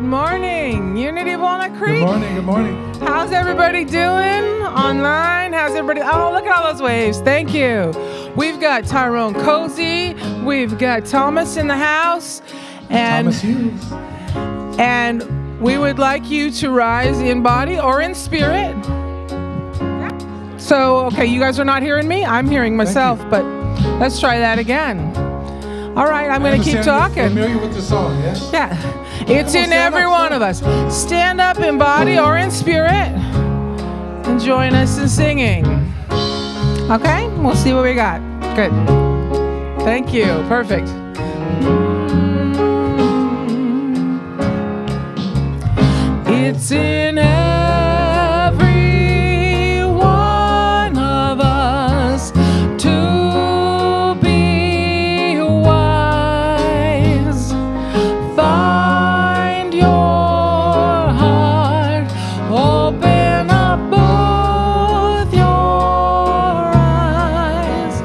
morning, Unity of Walnut Creek. Good morning, good morning. How's everybody doing online? How's everybody? Oh, look at all those waves. Thank you. We've got Tyrone Cosey. We've got Thomas in the house. And, Thomas Hughes. And we would like you to rise in body or in spirit. So, okay, you guys are not hearing me? I'm hearing myself, but let's try that again. All right, I'm going to keep talking. You're familiar with the song, yes? Yeah, it's in every one of us. Stand up in body or in spirit and join us in singing. Okay, we'll see what we got. Good. Thank you. Perfect. It's in every one of us to be wise. Find your heart, open up both your eyes.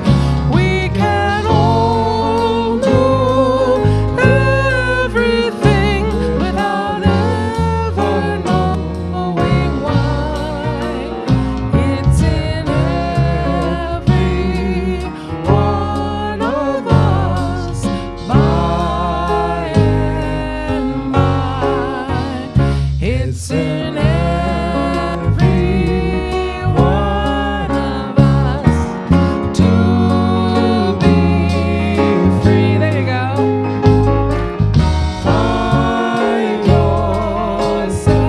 We can all know everything without ever knowing why. It's in every one of us by and by. It's in every one of us to be free. There you go. Find yourself,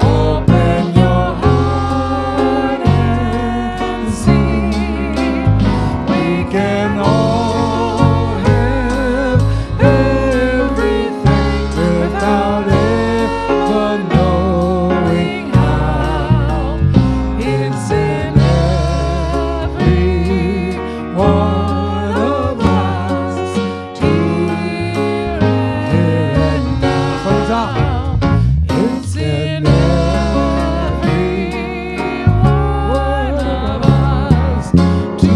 open your heart and see. We can all have everything without ever knowing how. It's in every one of us, here and now. It's in every one of us to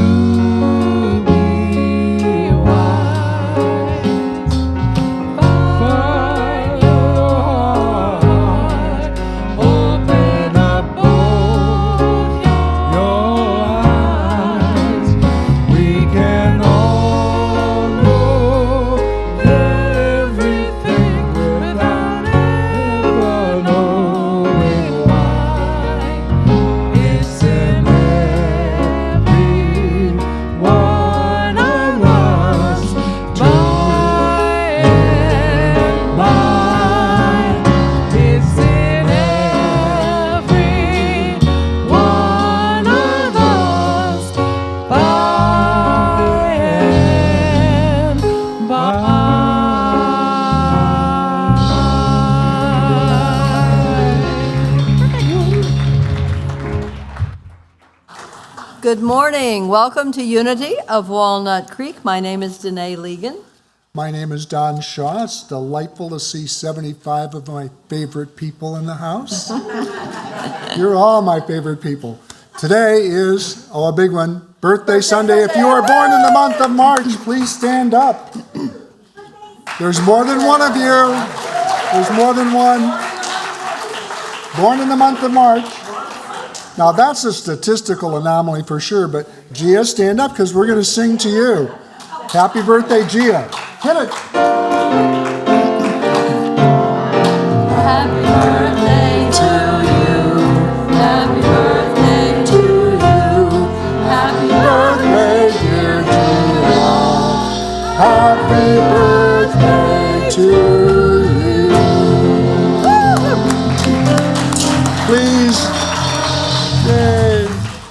be wise. Find your heart, open up both your eyes. We can all know everything without ever knowing why. It's in every one of us by and by. It's in every one of us by and by. Good morning. Welcome to Unity of Walnut Creek. My name is Danae Legan. My name is Don Shaw. It's delightful to see 75 of my favorite people in the house. You're all my favorite people. Today is, a big one, Birthday Sunday. If you are born in the month of March, please stand up. There's more than one of you. There's more than one. Born in the month of March. Now that's a statistical anomaly for sure, but Gia, stand up because we're going to sing to you. Happy birthday, Gia. Hit it. Happy birthday to you. Happy birthday to you. Happy Birthday, dear Gia. Happy birthday to you. Please,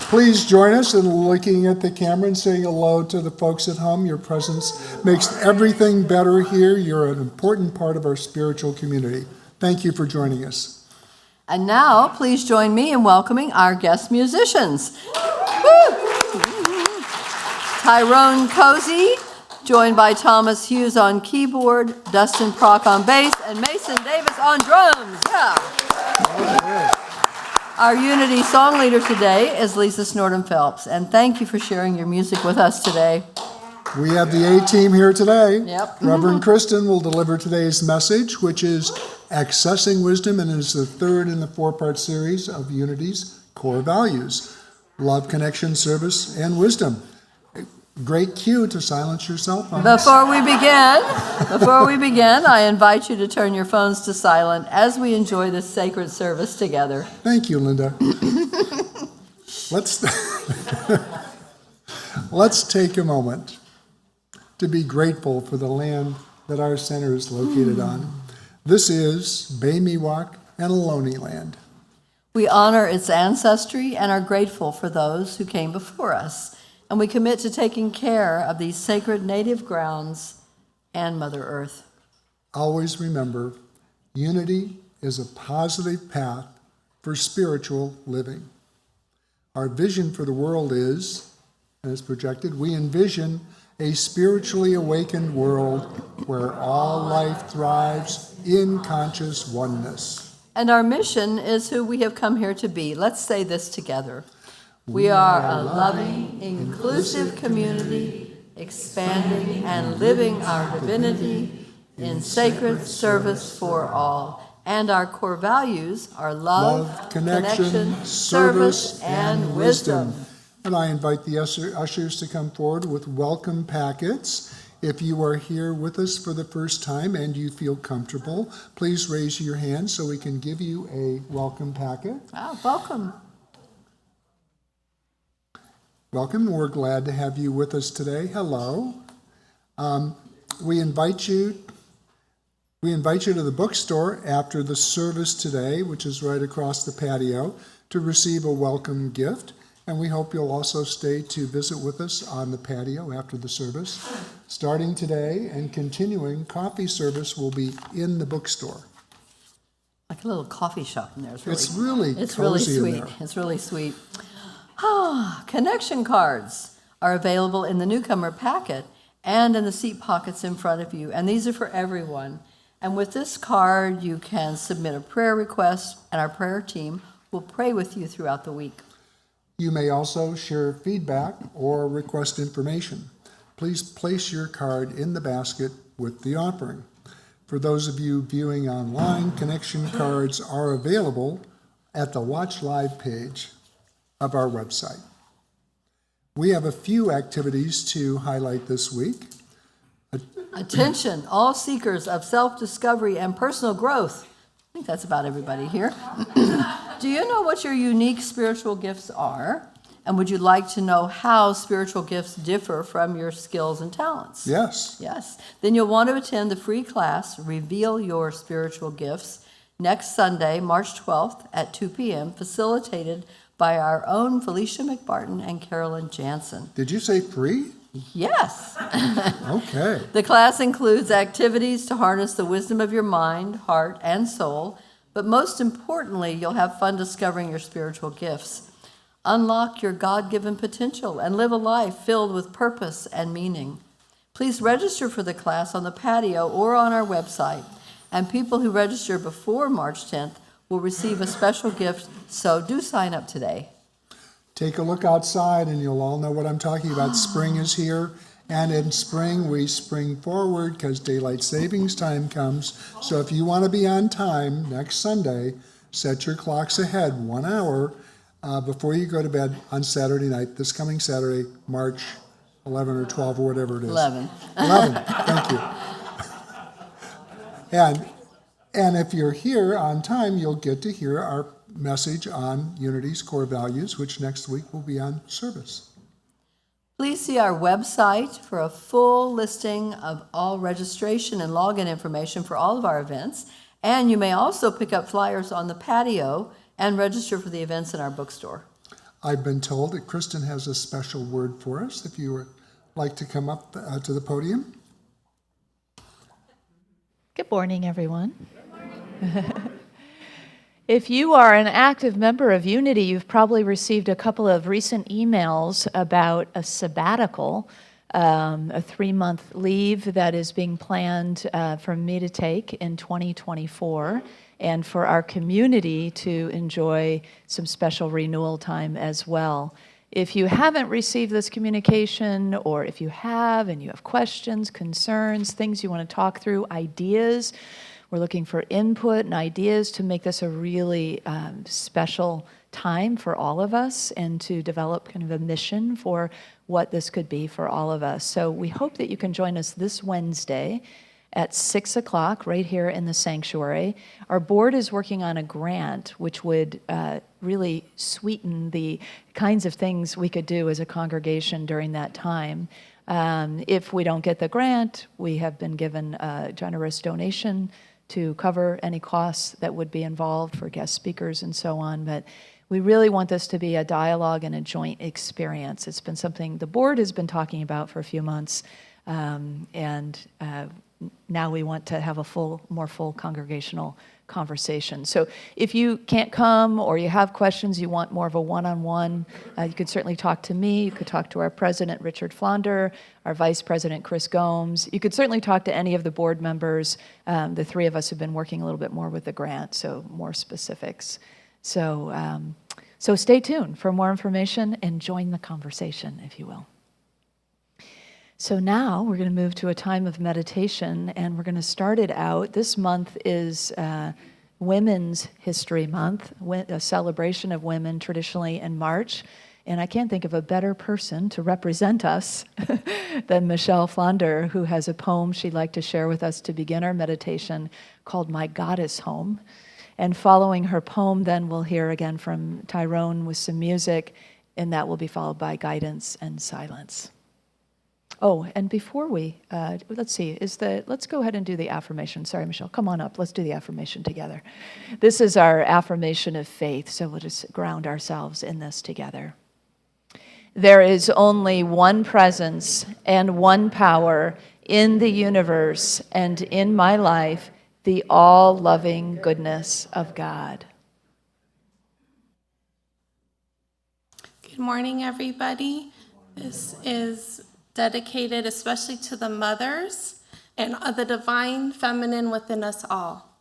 please join us in looking at the camera and saying hello to the folks at home. Your presence makes everything better here. You're an important part of our spiritual community. Thank you for joining us. And now, please join me in welcoming our guest musicians. Woo! Tyrone Cosey, joined by Thomas Hughes on keyboard, Dustin Prock on bass, and Mason Davis on drums. Yeah. Our Unity song leader today is Lisa Snordham Phelps, and thank you for sharing your music with us today. We have the A-team here today. Yep. Reverend Kristin will deliver today's message, which is Accessing Wisdom, and is the third in the four-part series of Unity's core values: love, connection, service, and wisdom. Great cue to silence your cell phones. Before we begin, I invite you to turn your phones to silent as we enjoy this sacred service together. Thank you, Linda. Let's take a moment to be grateful for the land that our center is located on. This is Bay Miwok and Ohlone land. We honor its ancestry and are grateful for those who came before us, and we commit to taking care of these sacred native grounds and Mother Earth. Always remember, unity is a positive path for spiritual living. Our vision for the world is, as projected, we envision a spiritually awakened world where all life thrives in conscious oneness. And our mission is who we have come here to be. Let's say this together. We are a loving, inclusive community, expanding and living our divinity in sacred service for all. And our core values are love, connection, service, and wisdom. And I invite the ushers to come forward with welcome packets. If you are here with us for the first time and you feel comfortable, please raise your hand so we can give you a welcome packet. Welcome. Welcome. We're glad to have you with us today. Hello. We invite you to the bookstore after the service today, which is right across the patio, to receive a welcome gift. And we hope you'll also stay to visit with us on the patio after the service. Starting today and continuing, coffee service will be in the bookstore. Like a little coffee shop in there. It's really sweet. in there. It's really sweet. Connection cards are available in the newcomer packet and in the seat pockets in front of you. And these are for everyone. And with this card, you can submit a prayer request, and our prayer team will pray with you throughout the week. You may also share feedback or request information. Please place your card in the basket with the offering. For those of you viewing online, connection cards are available at the Watch Live page of our website. We have a few activities to highlight this week. Attention, all seekers of self-discovery and personal growth. I think that's about everybody here. Do you know what your unique spiritual gifts are? And would you like to know how spiritual gifts differ from your skills and talents? Yes. Yes. Then you'll want to attend the free class, Reveal Your Spiritual Gifts, next Sunday, March 12th at 2 p.m., facilitated by our own Felicia McBarton and Carolyn Jansen. Did you say free? Yes. Okay. The class includes activities to harness the wisdom of your mind, heart, and soul, but most importantly, you'll have fun discovering your spiritual gifts. Unlock your God-given potential and live a life filled with purpose and meaning. Please register for the class on the patio or on our website, and people who register before March 10th will receive a special gift, so do sign up today. Take a look outside and you'll all know what I'm talking about. Spring is here, and in spring we spring forward because daylight savings time comes. So if you want to be on time next Sunday, set your clocks ahead 1 hour before you go to bed on Saturday night, this coming Saturday, March 11 or 12 or whatever it is. 11. 11, thank you. And if you're here on time, you'll get to hear our message on Unity's core values, which next week will be on service. Please see our website for a full listing of all registration and login information for all of our events. And you may also pick up flyers on the patio and register for the events in our bookstore. I've been told that Kristin has a special word for us, if you would like to come up to the podium. Good morning, everyone. If you are an active member of Unity, you've probably received a couple of recent emails about a sabbatical, a 3-month leave that is being planned for me to take in 2024, and for our community to enjoy some special renewal time as well. If you haven't received this communication, or if you have and you have questions, concerns, things you want to talk through, ideas, We're looking for input and ideas to make this a really special time for all of us and to develop kind of a mission for what this could be for all of us. So we hope that you can join us this Wednesday at 6 o'clock right here in the sanctuary. Our board is working on a grant which would really sweeten the kinds of things we could do as a congregation during that time. If we don't get the grant, we have been given a generous donation to cover any costs that would be involved for guest speakers and so on. But we really want this to be a dialogue and a joint experience. It's been something the board has been talking about for a few months, and now we want to have a more full congregational conversation. So if you can't come or you have questions, you want more of a one-on-one, you could certainly talk to me. You could talk to our president, Richard Flonder, our vice president, Chris Gomes. You could certainly talk to any of the board members. The three of us have been working a little bit more with the grant, so more specifics. So stay tuned for more information and join the conversation, if you will. So now we're going to move to a time of meditation, and we're going to start it out. This month is Women's History Month, a celebration of women traditionally in March. And I can't think of a better person to represent us than Michelle Flonder, who has a poem she'd like to share with us to begin our meditation called My Goddess Home. And following her poem, then we'll hear again from Tyrone with some music, and that will be followed by guidance and silence. Oh, and before we, let's go ahead and do the affirmation. Sorry, Michelle, come on up. Let's do the affirmation together. This is our affirmation of faith, so we'll just ground ourselves in this together. There is only one presence and one power in the universe and in my life, the all-loving goodness of God. Good morning, everybody. This is dedicated especially to the mothers and the divine feminine within us all.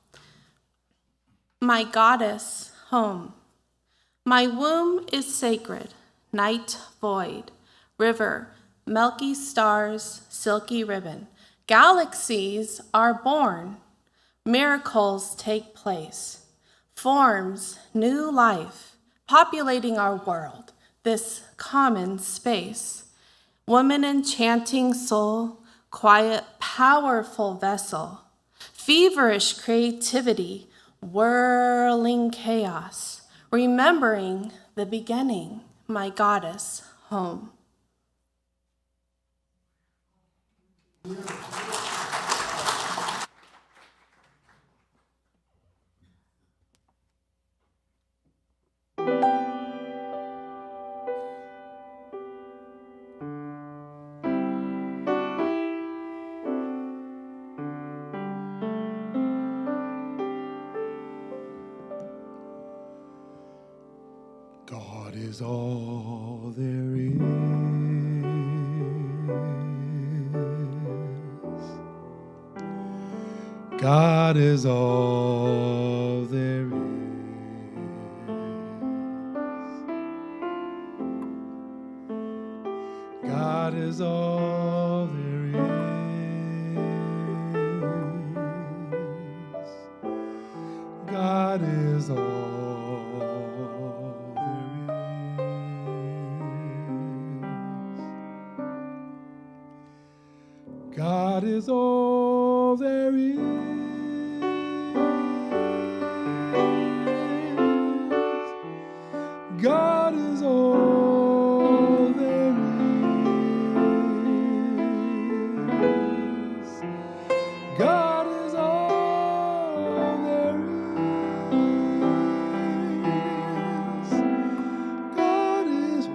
My goddess home. My womb is sacred, night void, river, milky stars, silky ribbon. Galaxies are born, miracles take place, forms new life, populating our world, this common space. Woman enchanting soul, quiet, powerful vessel, feverish creativity, whirling chaos, remembering the beginning, my goddess home. God is all there is. God is all there is. God is all there is. God is all. God is all there is. God is all there is. God is all there is. God is all there is.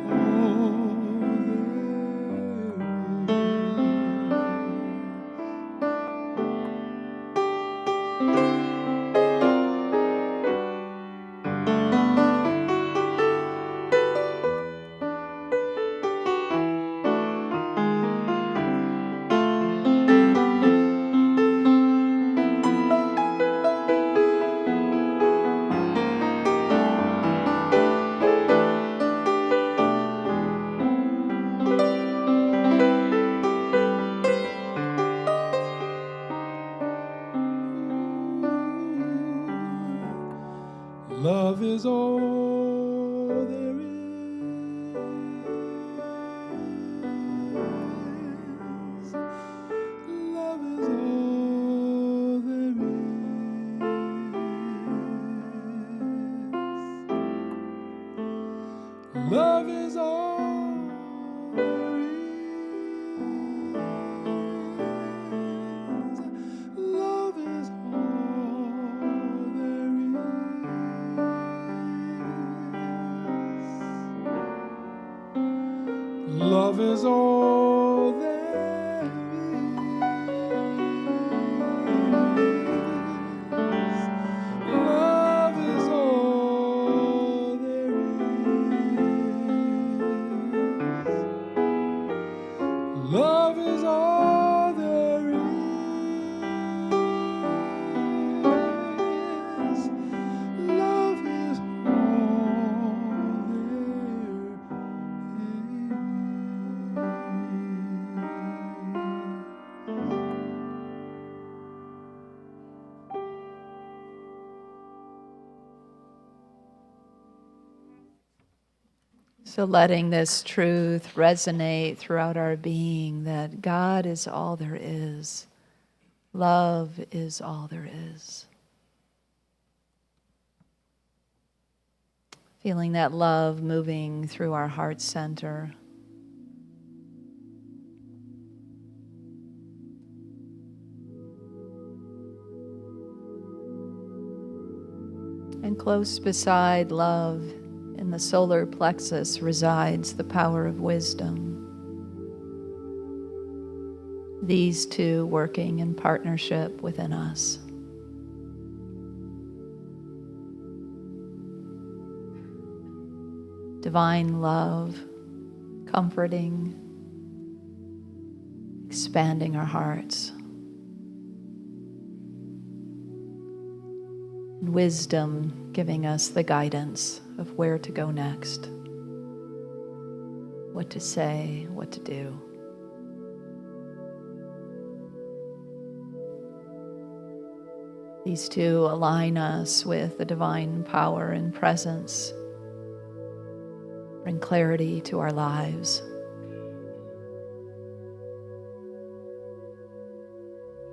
is all there is. Love is all there is. Love is all there is. Love is all there is. Love is all there is. Love is all there is. Love is all there is. Love is all So letting this truth resonate throughout our being that God is all there is. Love is all there is. Feeling that love moving through our heart center. And close beside love, in the solar plexus, resides the power of wisdom. These two working in partnership within us. Divine love, comforting, expanding our hearts. And wisdom giving us the guidance of where to go next, what to say, what to do. These two align us with the divine power and presence, bring clarity to our lives.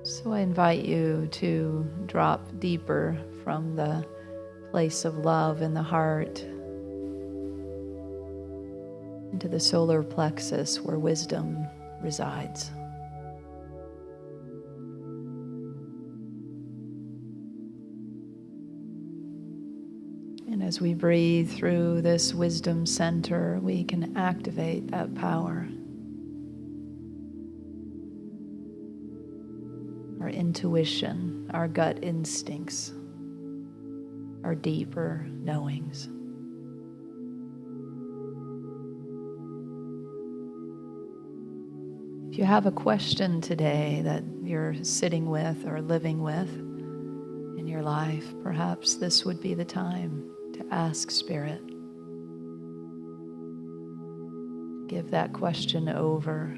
So I invite you to drop deeper from the place of love in the heart into the solar plexus where wisdom resides. And as we breathe through this wisdom center, we can activate that power. Our intuition, our gut instincts, our deeper knowings. If you have a question today that you're sitting with or living with in your life, perhaps this would be the time to ask Spirit. Give that question over.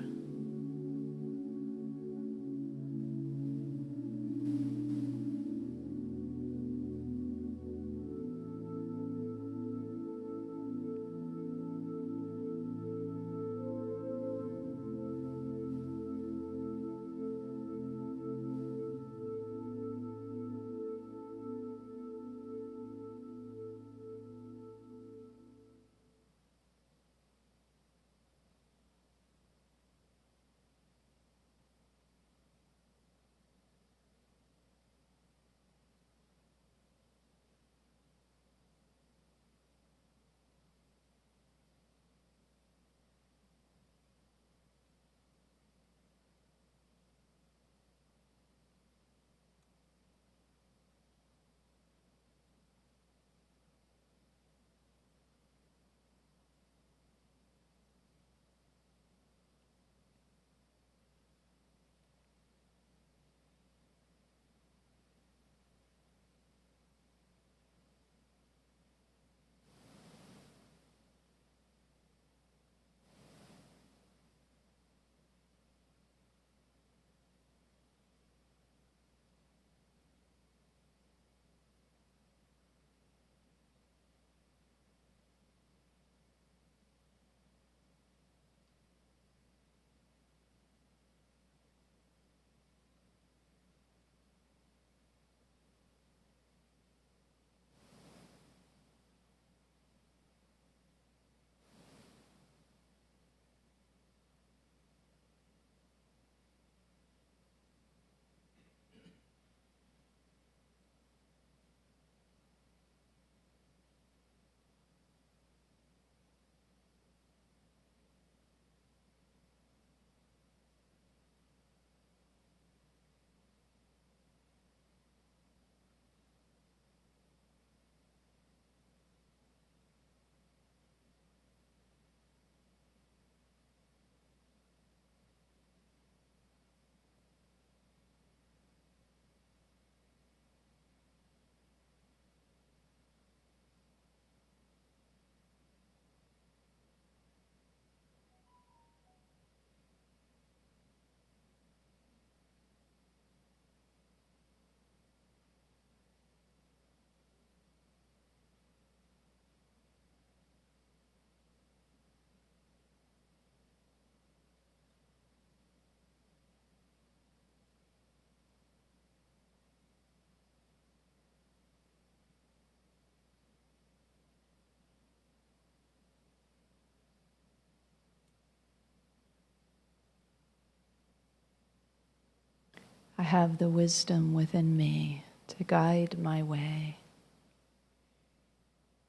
I have the wisdom within me to guide my way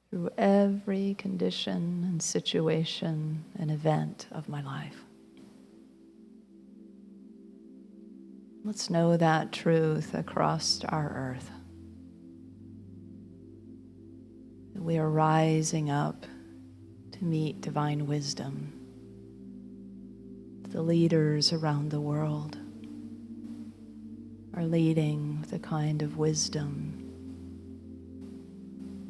through every condition and situation and event of my life. Let's know that truth across our earth. That we are rising up to meet divine wisdom. The leaders around the world are leading with a kind of wisdom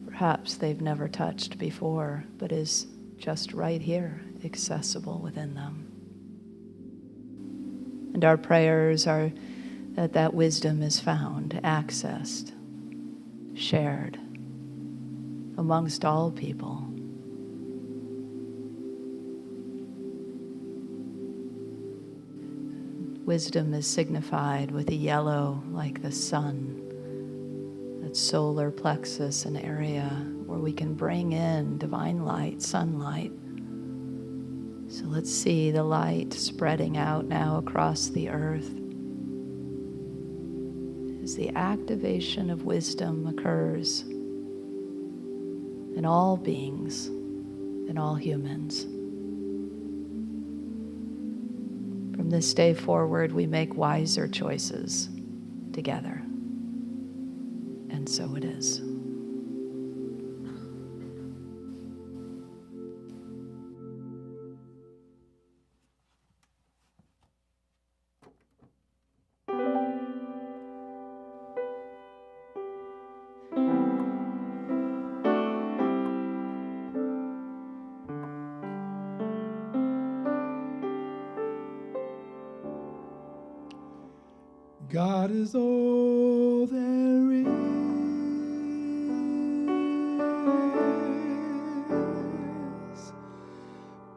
perhaps they've never touched before, but is just right here, accessible within them. And our prayers are that that wisdom is found, accessed, shared amongst all people. Wisdom is signified with a yellow like the sun. That solar plexus, an area where we can bring in divine light, sunlight. So let's see the light spreading out now across the earth as the activation of wisdom occurs in all beings, in all humans. From this day forward, we make wiser choices together. And so it is. God is all there is.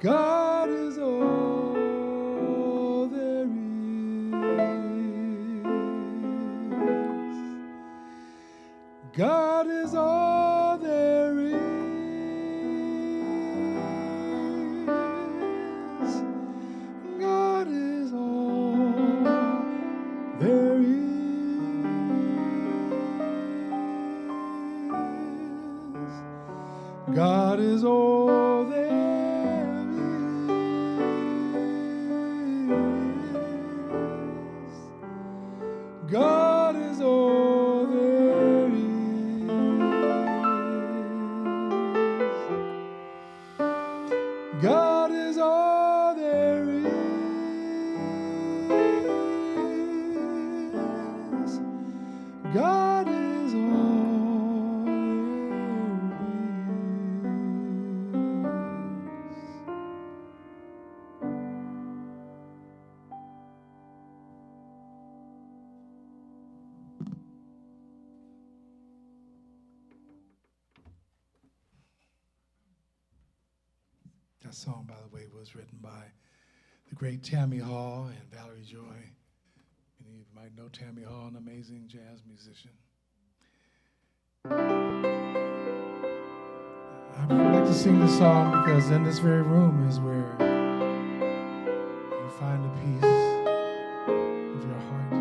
God is all there is. God is all there is. God is all there is. God is all there is. God is all there is. God is all there is. God is all there is. That song, by the way, was written by the great Tammy Hall and Valerie Joy. Many of you might know Tammy Hall, an amazing jazz musician. I would like to sing this song because in this very room is where you find the peace of your heart.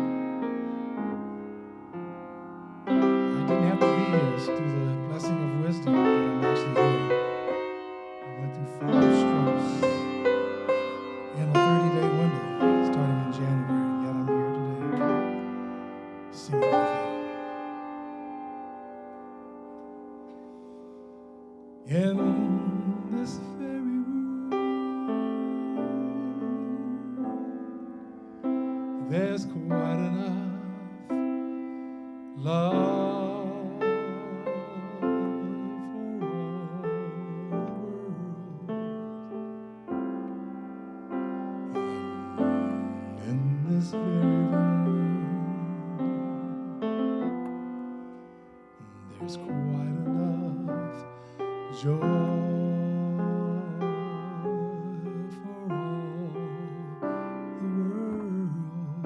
I didn't have to be here. It's through the blessing of wisdom that I'm actually here. I went through 5 strokes in a 30-day window, starting in January, yet I'm here today, singing with you. In this very room, there's quite enough love for all the world. In this very room, there's quite enough joy for all the world,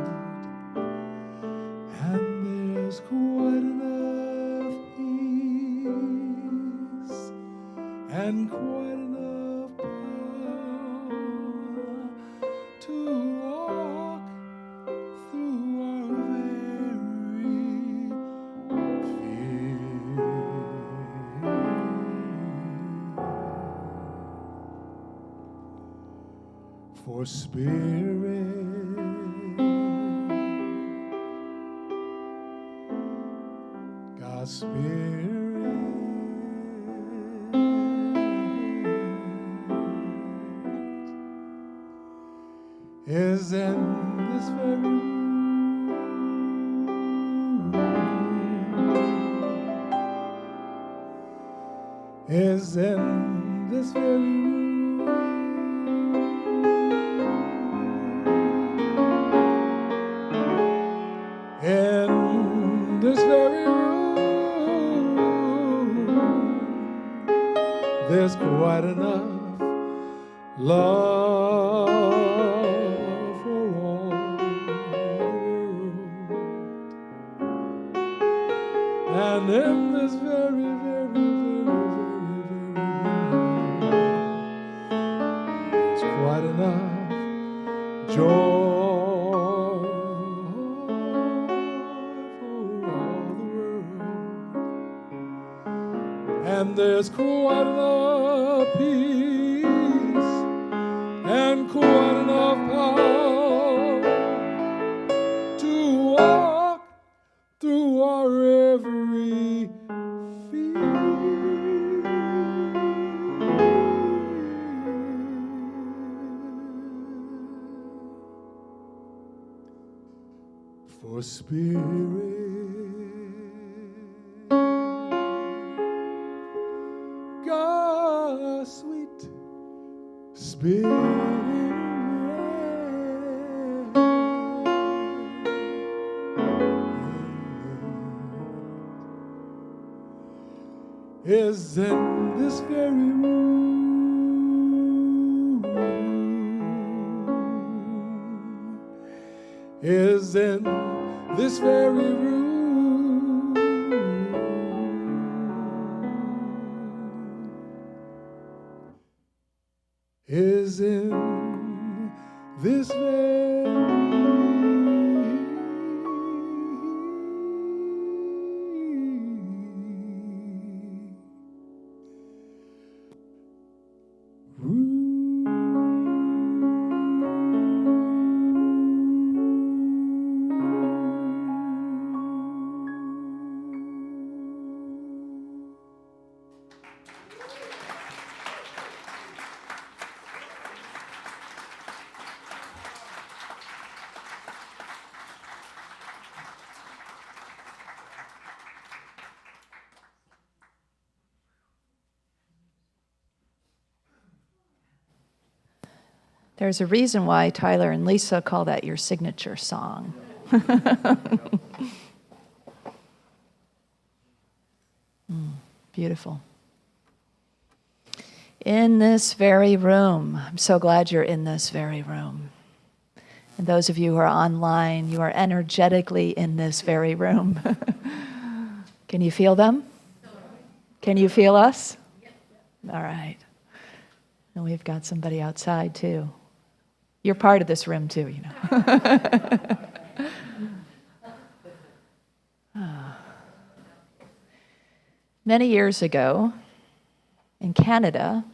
and there's quite enough peace and quite enough power to walk through our veins. For Spirit, God's Spirit is in this very room, is in this very room, in this very room. There's quite enough love for all the world. And in this very, very, very, very, very room, there's quite enough joy for all the world. And there's quite enough peace and quite enough power to walk through our every for Spirit, God's sweet Spirit is in this very room, is in this very room, is in this very There's a reason why Tyler and Lisa call that your signature song. Beautiful. In this very room, I'm so glad you're in this very room. And those of you who are online, you are energetically in this very room. Can you feel them? Can you feel us? All right. And we've got somebody outside too. You're part of this room too, you know. Many years ago, in Canada,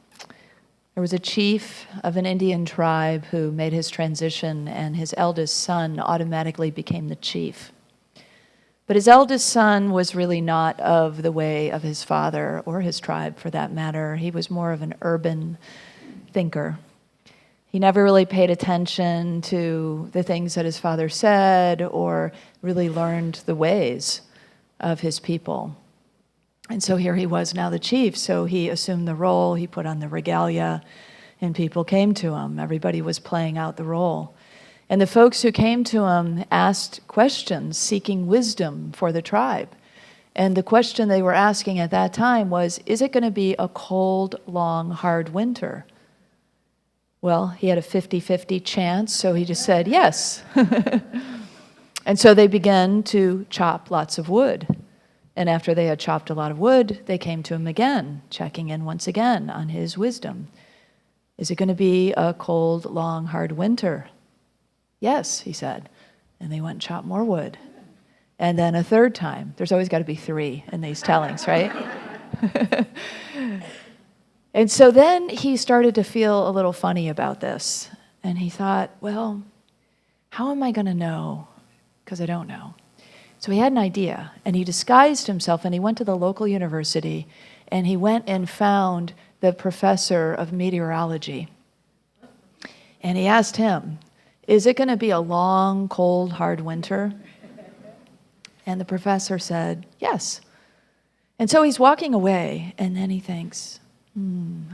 there was a chief of an Indian tribe who made his transition, and his eldest son automatically became the chief. But his eldest son was really not of the way of his father, or his tribe for that matter. He was more of an urban thinker. He never really paid attention to the things that his father said or really learned the ways of his people. And so here he was now the chief, so he assumed the role, he put on the regalia, and people came to him. Everybody was playing out the role. And the folks who came to him asked questions, seeking wisdom for the tribe. And the question they were asking at that time was, is it going to be a cold, long, hard winter? Well, he had a 50-50 chance, so he just said yes. And so they began to chop lots of wood. And after they had chopped a lot of wood, they came to him again, checking in once again on his wisdom. Is it going to be a cold, long, hard winter? Yes, he said. And they went and chopped more wood. And then a third time. There's always got to be 3 in these tellings, right? And so then he started to feel a little funny about this. And he thought, well, how am I going to know? Because I don't know. So he had an idea, and he disguised himself, and he went to the local university, and he went and found the professor of meteorology. And he asked him, is it going to be a long, cold, hard winter? And the professor said, yes. And so he's walking away, and then he thinks,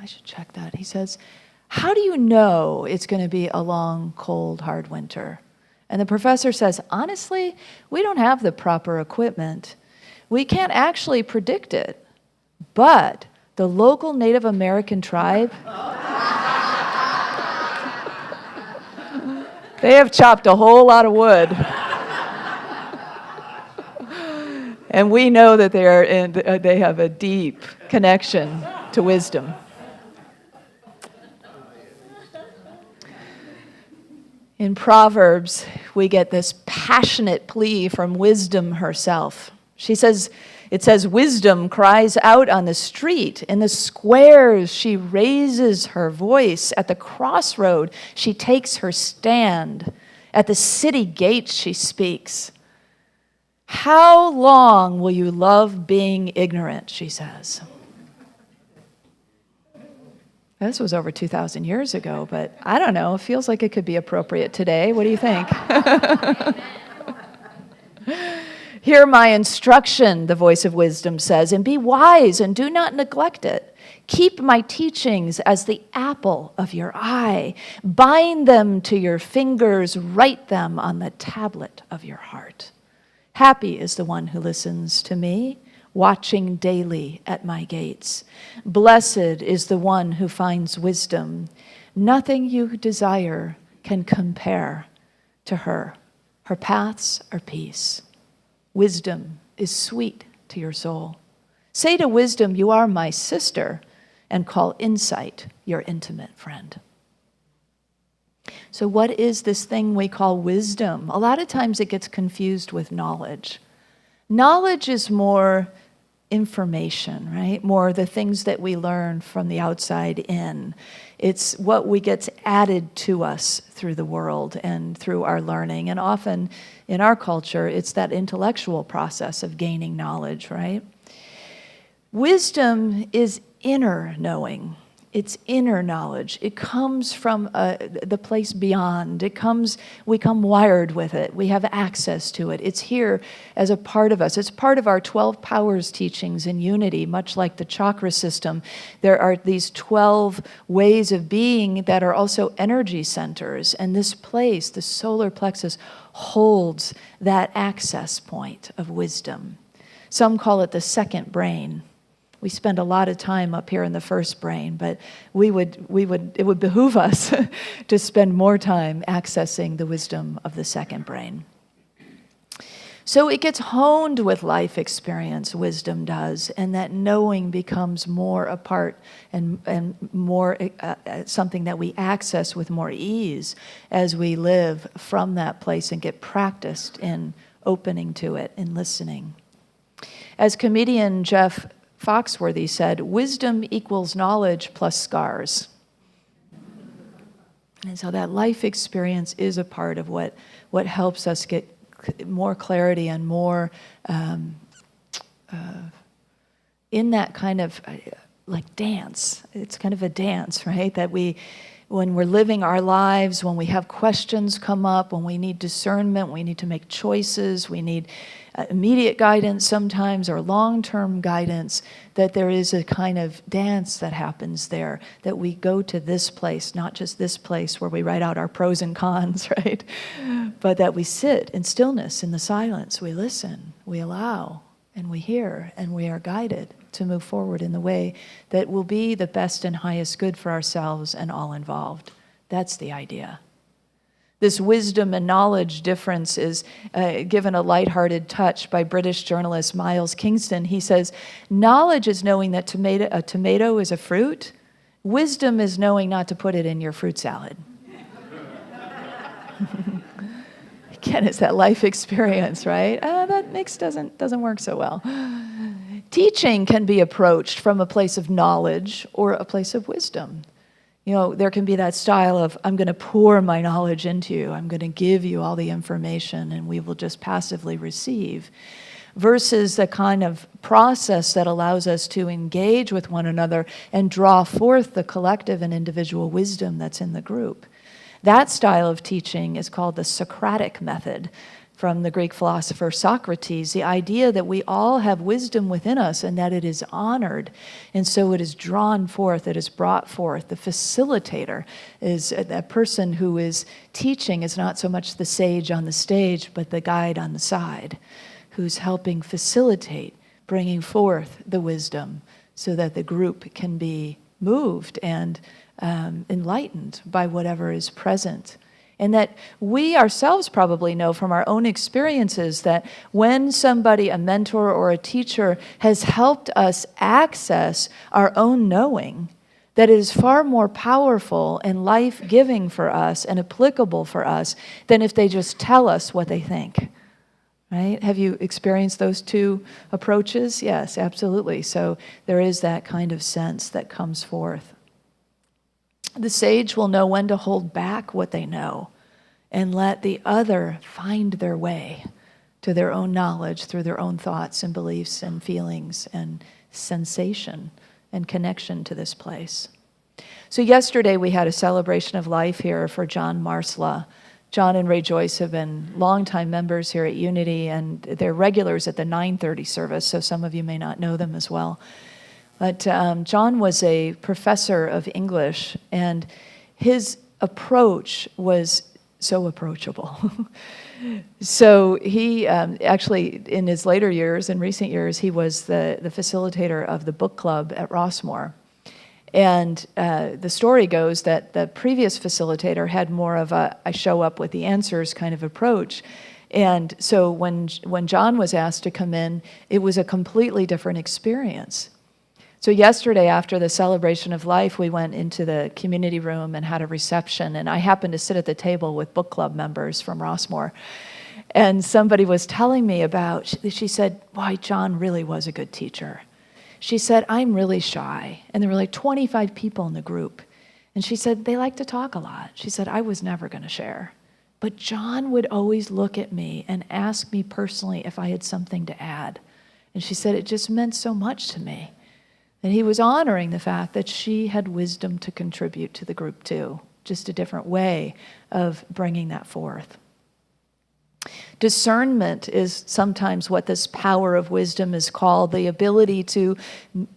I should check that. He says, how do you know it's going to be a long, cold, hard winter? And the professor says, honestly, we don't have the proper equipment. We can't actually predict it. But the local Native American tribe, they have chopped a whole lot of wood. And we know that they have a deep connection to wisdom. In Proverbs, we get this passionate plea from wisdom herself. It says, wisdom cries out on the street. In the squares, she raises her voice. At the crossroad, she takes her stand. At the city gates, she speaks. How long will you love being ignorant, she says. This was over 2,000 years ago, but I don't know. It feels like it could be appropriate today. What do you think? Hear my instruction, the voice of wisdom says, and be wise and do not neglect it. Keep my teachings as the apple of your eye. Bind them to your fingers, write them on the tablet of your heart. Happy is the one who listens to me, watching daily at my gates. Blessed is the one who finds wisdom. Nothing you desire can compare to her. Her paths are peace. Wisdom is sweet to your soul. Say to wisdom, you are my sister, and call insight your intimate friend. So what is this thing we call wisdom? A lot of times it gets confused with knowledge. Knowledge is more information, right? More the things that we learn from the outside in. It's what we gets added to us through the world and through our learning. And often in our culture, it's that intellectual process of gaining knowledge, right? Wisdom is inner knowing. It's inner knowledge. It comes from the place beyond. We come wired with it. We have access to it. It's here as a part of us. It's part of our 12 powers teachings in Unity, much like the chakra system. There are these 12 ways of being that are also energy centers. And this place, the solar plexus, holds that access point of wisdom. Some call it the second brain. We spend a lot of time up here in the first brain, but it would behoove us to spend more time accessing the wisdom of the second brain. So it gets honed with life experience, wisdom does, and that knowing becomes more a part and more something that we access with more ease as we live from that place and get practiced in opening to it and listening. As comedian Jeff Foxworthy said, wisdom equals knowledge plus scars. And so that life experience is a part of what helps us get more clarity and more in that kind of like dance. It's kind of a dance, right? That when we're living our lives, when we have questions come up, when we need discernment, we need to make choices, we need immediate guidance sometimes or long-term guidance, that there is a kind of dance that happens there, that we go to this place, not just this place where we write out our pros and cons, right? But that we sit in stillness, in the silence, we listen, we allow, and we hear, and we are guided to move forward in the way that will be the best and highest good for ourselves and all involved. That's the idea. This wisdom and knowledge difference is given a lighthearted touch by British journalist Miles Kingston. He says, knowledge is knowing that a tomato is a fruit. Wisdom is knowing not to put it in your fruit salad. Again, it's that life experience, right? That mix doesn't work so well. Teaching can be approached from a place of knowledge or a place of wisdom. There can be that style of, I'm going to pour my knowledge into you. I'm going to give you all the information, and we will just passively receive. Versus the kind of process that allows us to engage with one another and draw forth the collective and individual wisdom that's in the group. That style of teaching is called the Socratic method, from the Greek philosopher Socrates, the idea that we all have wisdom within us and that it is honored, and so it is drawn forth, it is brought forth. The facilitator is that person who is teaching is not so much the sage on the stage, but the guide on the side, who's helping facilitate, bringing forth the wisdom so that the group can be moved and enlightened by whatever is present. And that we ourselves probably know from our own experiences that when somebody, a mentor or a teacher, has helped us access our own knowing, that it is far more powerful and life-giving for us and applicable for us than if they just tell us what they think. Right? Have you experienced those two approaches? Yes, absolutely. So there is that kind of sense that comes forth. The sage will know when to hold back what they know and let the other find their way to their own knowledge through their own thoughts and beliefs and feelings and sensation and connection to this place. So yesterday we had a celebration of life here for John Marsla. John and Ray Joyce have been longtime members here at Unity, and they're regulars at the 9:30 service, so some of you may not know them as well. But John was a professor of English, and his approach was so approachable. So he actually, in his later years, in recent years, he was the facilitator of the book club at Rossmore. And the story goes that the previous facilitator had more of a I show up with the answers kind of approach. And so when John was asked to come in, it was a completely different experience. So yesterday, after the celebration of life, we went into the community room and had a reception. And I happened to sit at the table with book club members from Rossmore. And somebody was telling me about, she said, why, John really was a good teacher. She said, I'm really shy. And there were like 25 people in the group. And she said, they like to talk a lot. She said, I was never going to share. But John would always look at me and ask me personally if I had something to add. And she said, it just meant so much to me. And he was honoring the fact that she had wisdom to contribute to the group too, just a different way of bringing that forth. Discernment is sometimes what this power of wisdom is called, the ability to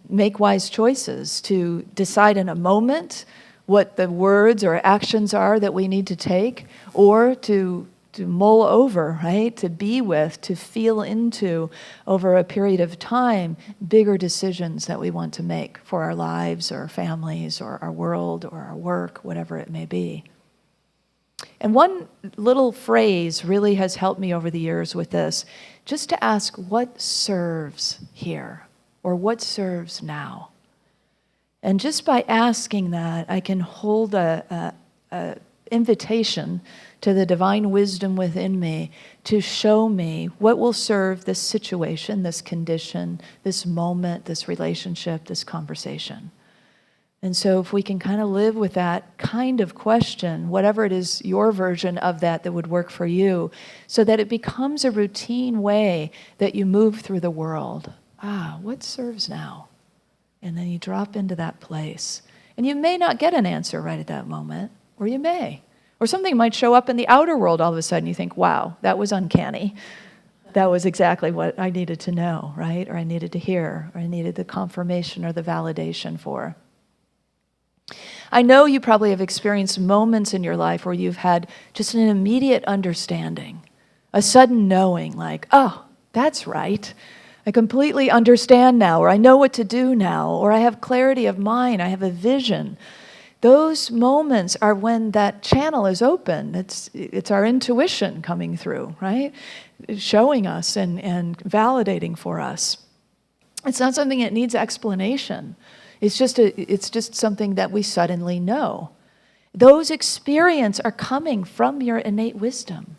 make wise choices, to decide in a moment what the words or actions are that we need to take, or to mull over, right? To be with, to feel into over a period of time, bigger decisions that we want to make for our lives or our families or our world or our work, whatever it may be. And one little phrase really has helped me over the years with this, just to ask what serves here or what serves now. And just by asking that, I can hold a invitation to the divine wisdom within me to show me what will serve this situation, this condition, this moment, this relationship, this conversation. And so if we can kind of live with that kind of question, whatever it is, your version of that would work for you, so that it becomes a routine way that you move through the world. What serves now? And then you drop into that place. And you may not get an answer right at that moment, or you may. Or something might show up in the outer world all of a sudden. You think, wow, that was uncanny. That was exactly what I needed to know, right? Or I needed to hear, or I needed the confirmation or the validation for. I know you probably have experienced moments in your life where you've had just an immediate understanding, a sudden knowing, like, oh, that's right. I completely understand now, or I know what to do now, or I have clarity of mind, I have a vision. Those moments are when that channel is open. It's our intuition coming through, right? Showing us and validating for us. It's not something that needs explanation. It's just something that we suddenly know. Those experiences are coming from your innate wisdom.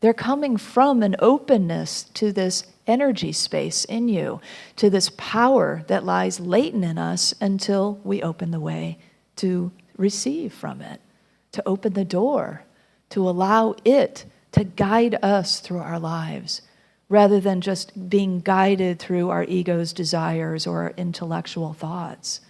They're coming from an openness to this energy space in you, to this power that lies latent in us until we open the way to receive from it, to open the door, to allow it to guide us through our lives, rather than just being guided through our ego's desires or our intellectual thoughts.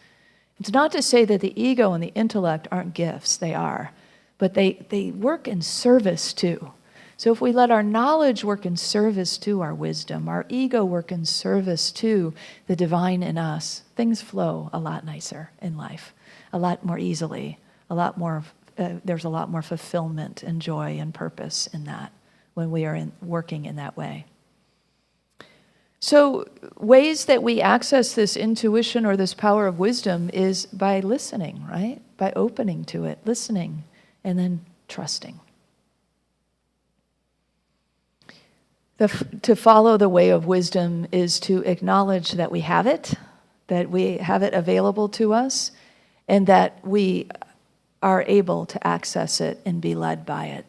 It's not to say that the ego and the intellect aren't gifts, they are, but they work in service too. So if we let our knowledge work in service to our wisdom, our ego work in service to the divine in us, things flow a lot nicer in life, a lot more easily, there's a lot more fulfillment and joy and purpose in that when we are working in that way. So ways that we access this intuition or this power of wisdom is by listening, right? By opening to it, listening, and then trusting. To follow the way of wisdom is to acknowledge that we have it available to us, and that we are able to access it and be led by it.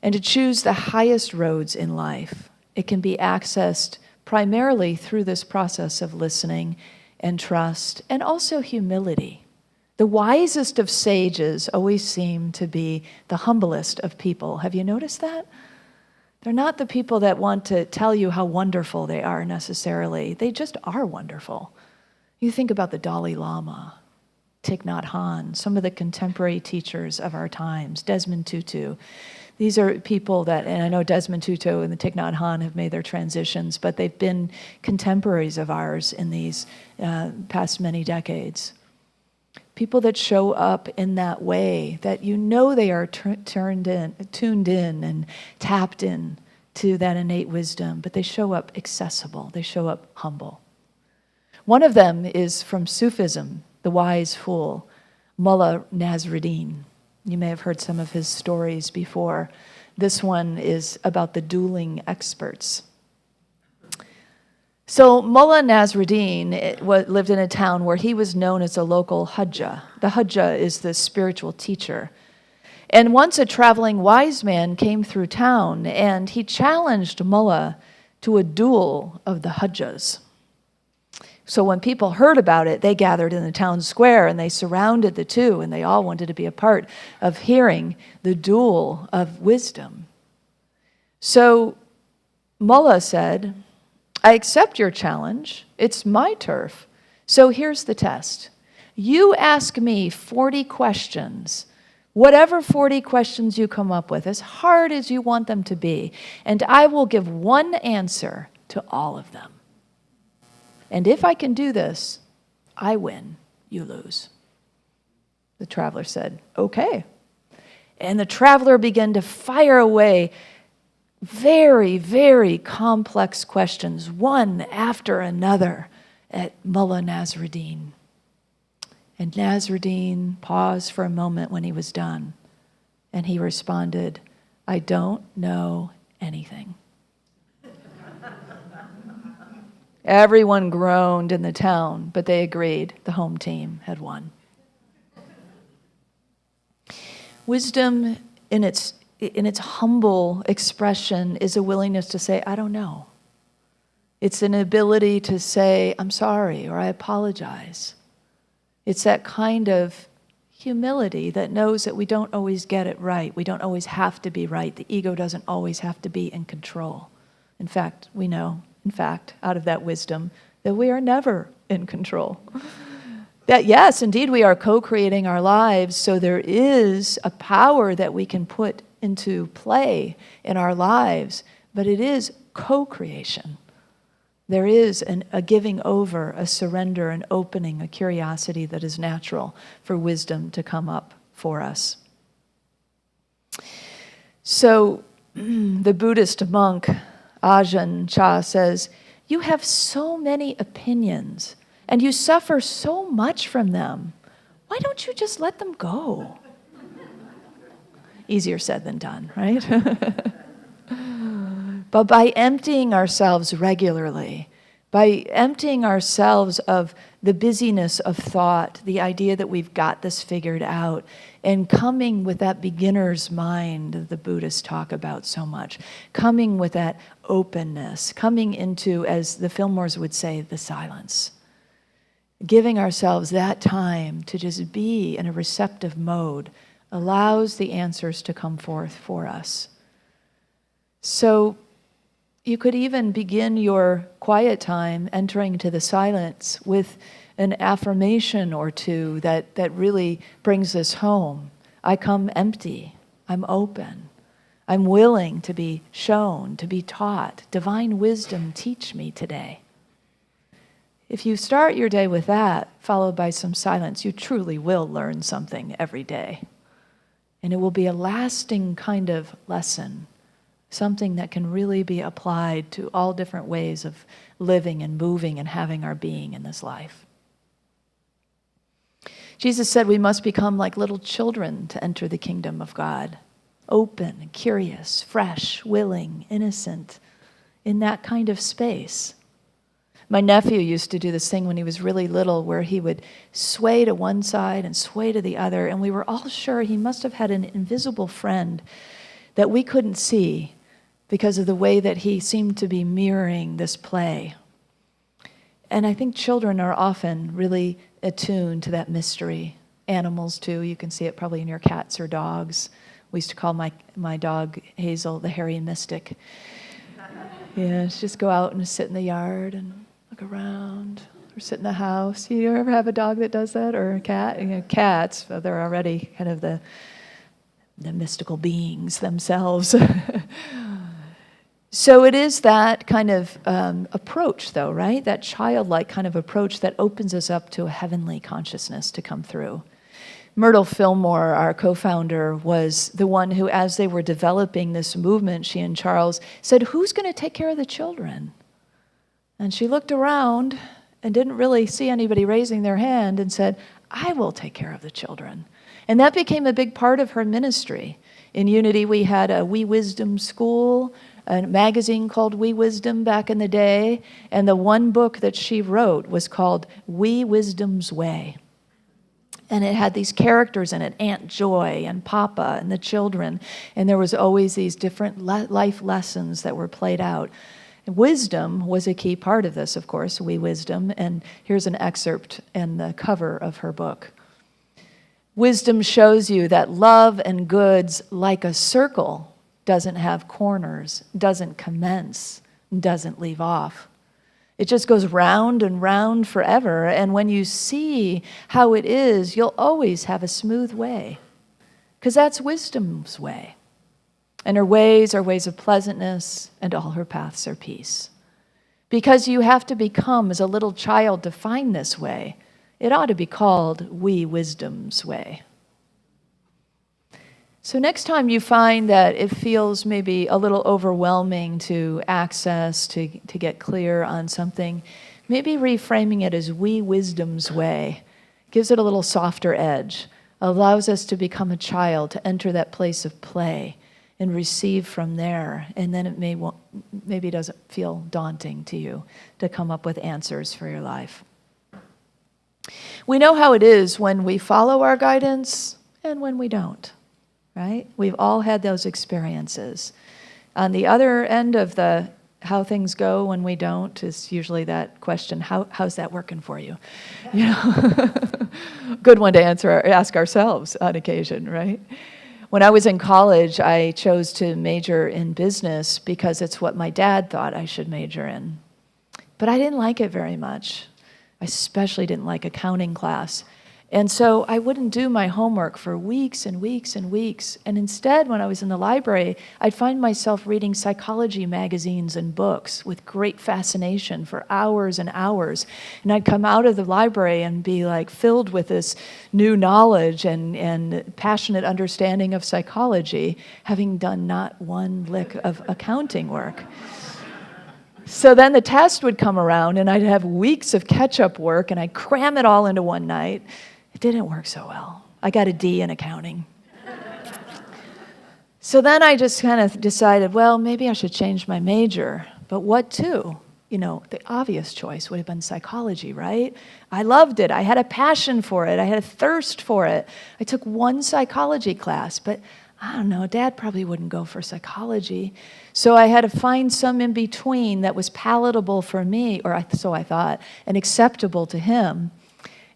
And to choose the highest roads in life. It can be accessed primarily through this process of listening and trust, and also humility. The wisest of sages always seem to be the humblest of people. Have you noticed that? They're not the people that want to tell you how wonderful they are necessarily. They just are wonderful. You think about the Dalai Lama, Thich Nhat Hanh, some of the contemporary teachers of our times, Desmond Tutu. These are people that, and I know Desmond Tutu and the Thich Nhat Hanh have made their transitions, but they've been contemporaries of ours in these past many decades. People that show up in that way, that you know they are tuned in and tapped in to that innate wisdom, but they show up accessible, they show up humble. One of them is from Sufism, the wise fool, Mullah Nasruddin. You may have heard some of his stories before. This one is about the dueling experts. So Mullah Nasruddin lived in a town where he was known as a local Hujjah. The Hujjah is the spiritual teacher. And once a traveling wise man came through town, and he challenged Mullah to a duel of the Hujjahs. So when people heard about it, they gathered in the town square and they surrounded the two, and they all wanted to be a part of hearing the duel of wisdom. So Mullah said, I accept your challenge. It's my turf. So here's the test. You ask me 40 questions, whatever 40 questions you come up with, as hard as you want them to be, and I will give one answer to all of them. And if I can do this, I win, you lose. The traveler said, okay. And the traveler began to fire away very, very complex questions, one after another, at Mullah Nasruddin. And Nasruddin paused for a moment when he was done, and he responded, I don't know anything. Everyone groaned in the town, but they agreed the home team had won. Wisdom in its humble expression is a willingness to say, I don't know. It's an ability to say, I'm sorry, or I apologize. It's that kind of humility that knows that we don't always get it right. We don't always have to be right. The ego doesn't always have to be in control. In fact, we know, out of that wisdom, that we are never in control. That yes, indeed, we are co-creating our lives, so there is a power that we can put into play in our lives, but it is co-creation. There is a giving over, a surrender, an opening, a curiosity that is natural for wisdom to come up for us. So the Buddhist monk Ajahn Chah says, you have so many opinions and you suffer so much from them. Why don't you just let them go? Easier said than done, right? But by emptying ourselves regularly, by emptying ourselves of the busyness of thought, the idea that we've got this figured out, and coming with that beginner's mind that the Buddhists talk about so much, coming with that openness, coming into, as the Fillmores would say, the silence. Giving ourselves that time to just be in a receptive mode allows the answers to come forth for us. So you could even begin your quiet time entering into the silence with an affirmation or two that really brings us home. I come empty. I'm open. I'm willing to be shown, to be taught. Divine wisdom, teach me today. If you start your day with that, followed by some silence, you truly will learn something every day. And it will be a lasting kind of lesson, something that can really be applied to all different ways of living and moving and having our being in this life. Jesus said we must become like little children to enter the kingdom of God. Open, curious, fresh, willing, innocent, in that kind of space. My nephew used to do this thing when he was really little where he would sway to one side and sway to the other, and we were all sure he must have had an invisible friend that we couldn't see because of the way that he seemed to be mirroring this play. And I think children are often really attuned to that mystery. Animals too, you can see it probably in your cats or dogs. We used to call my dog Hazel the hairy mystic. Yeah, just go out and sit in the yard and look around, or sit in the house. You ever have a dog that does that, or a cat? You know, cats, they're already kind of the mystical beings themselves. So it is that kind of approach, though, right? That childlike kind of approach that opens us up to a heavenly consciousness to come through. Myrtle Fillmore, our co-founder, was the one who, as they were developing this movement, she and Charles said, who's going to take care of the children? And she looked around and didn't really see anybody raising their hand and said, I will take care of the children. And that became a big part of her ministry. In Unity, we had a We Wisdom school, a magazine called We Wisdom back in the day, and the one book that she wrote was called We Wisdom's Way. And it had these characters in it, Aunt Joy and Papa and the children, and there was always these different life lessons that were played out. Wisdom was a key part of this, of course, We Wisdom, and here's an excerpt in the cover of her book. Wisdom shows you that love and goods, like a circle, doesn't have corners, doesn't commence, doesn't leave off. It just goes round and round forever, and when you see how it is, you'll always have a smooth way, because that's wisdom's way. And her ways are ways of pleasantness, and all her paths are peace. Because you have to become as a little child to find this way, it ought to be called We Wisdom's Way. So next time you find that it feels maybe a little overwhelming to access, to get clear on something, maybe reframing it as We Wisdom's Way gives it a little softer edge, allows us to become a child, to enter that place of play and receive from there, and then it maybe doesn't feel daunting to you to come up with answers for your life. We know how it is when we follow our guidance and when we don't, right? We've all had those experiences. On the other end of the how things go when we don't is usually that question, how's that working for you? You know, good one to ask ourselves on occasion, right? When I was in college, I chose to major in business because it's what my dad thought I should major in. But I didn't like it very much. I especially didn't like accounting class. And so I wouldn't do my homework for weeks and weeks and weeks. And instead, when I was in the library, I'd find myself reading psychology magazines and books with great fascination for hours and hours. And I'd come out of the library and be like filled with this new knowledge and passionate understanding of psychology, having done not one lick of accounting work. So then the test would come around and I'd have weeks of catch-up work and I'd cram it all into one night. It didn't work so well. I got a D in accounting. So then I just kind of decided, well, maybe I should change my major. But what to? You know, the obvious choice would have been psychology, right? I loved it. I had a passion for it. I had a thirst for it. I took one psychology class, but I don't know, Dad probably wouldn't go for psychology. So I had to find some in between that was palatable for me, or so I thought, and acceptable to him.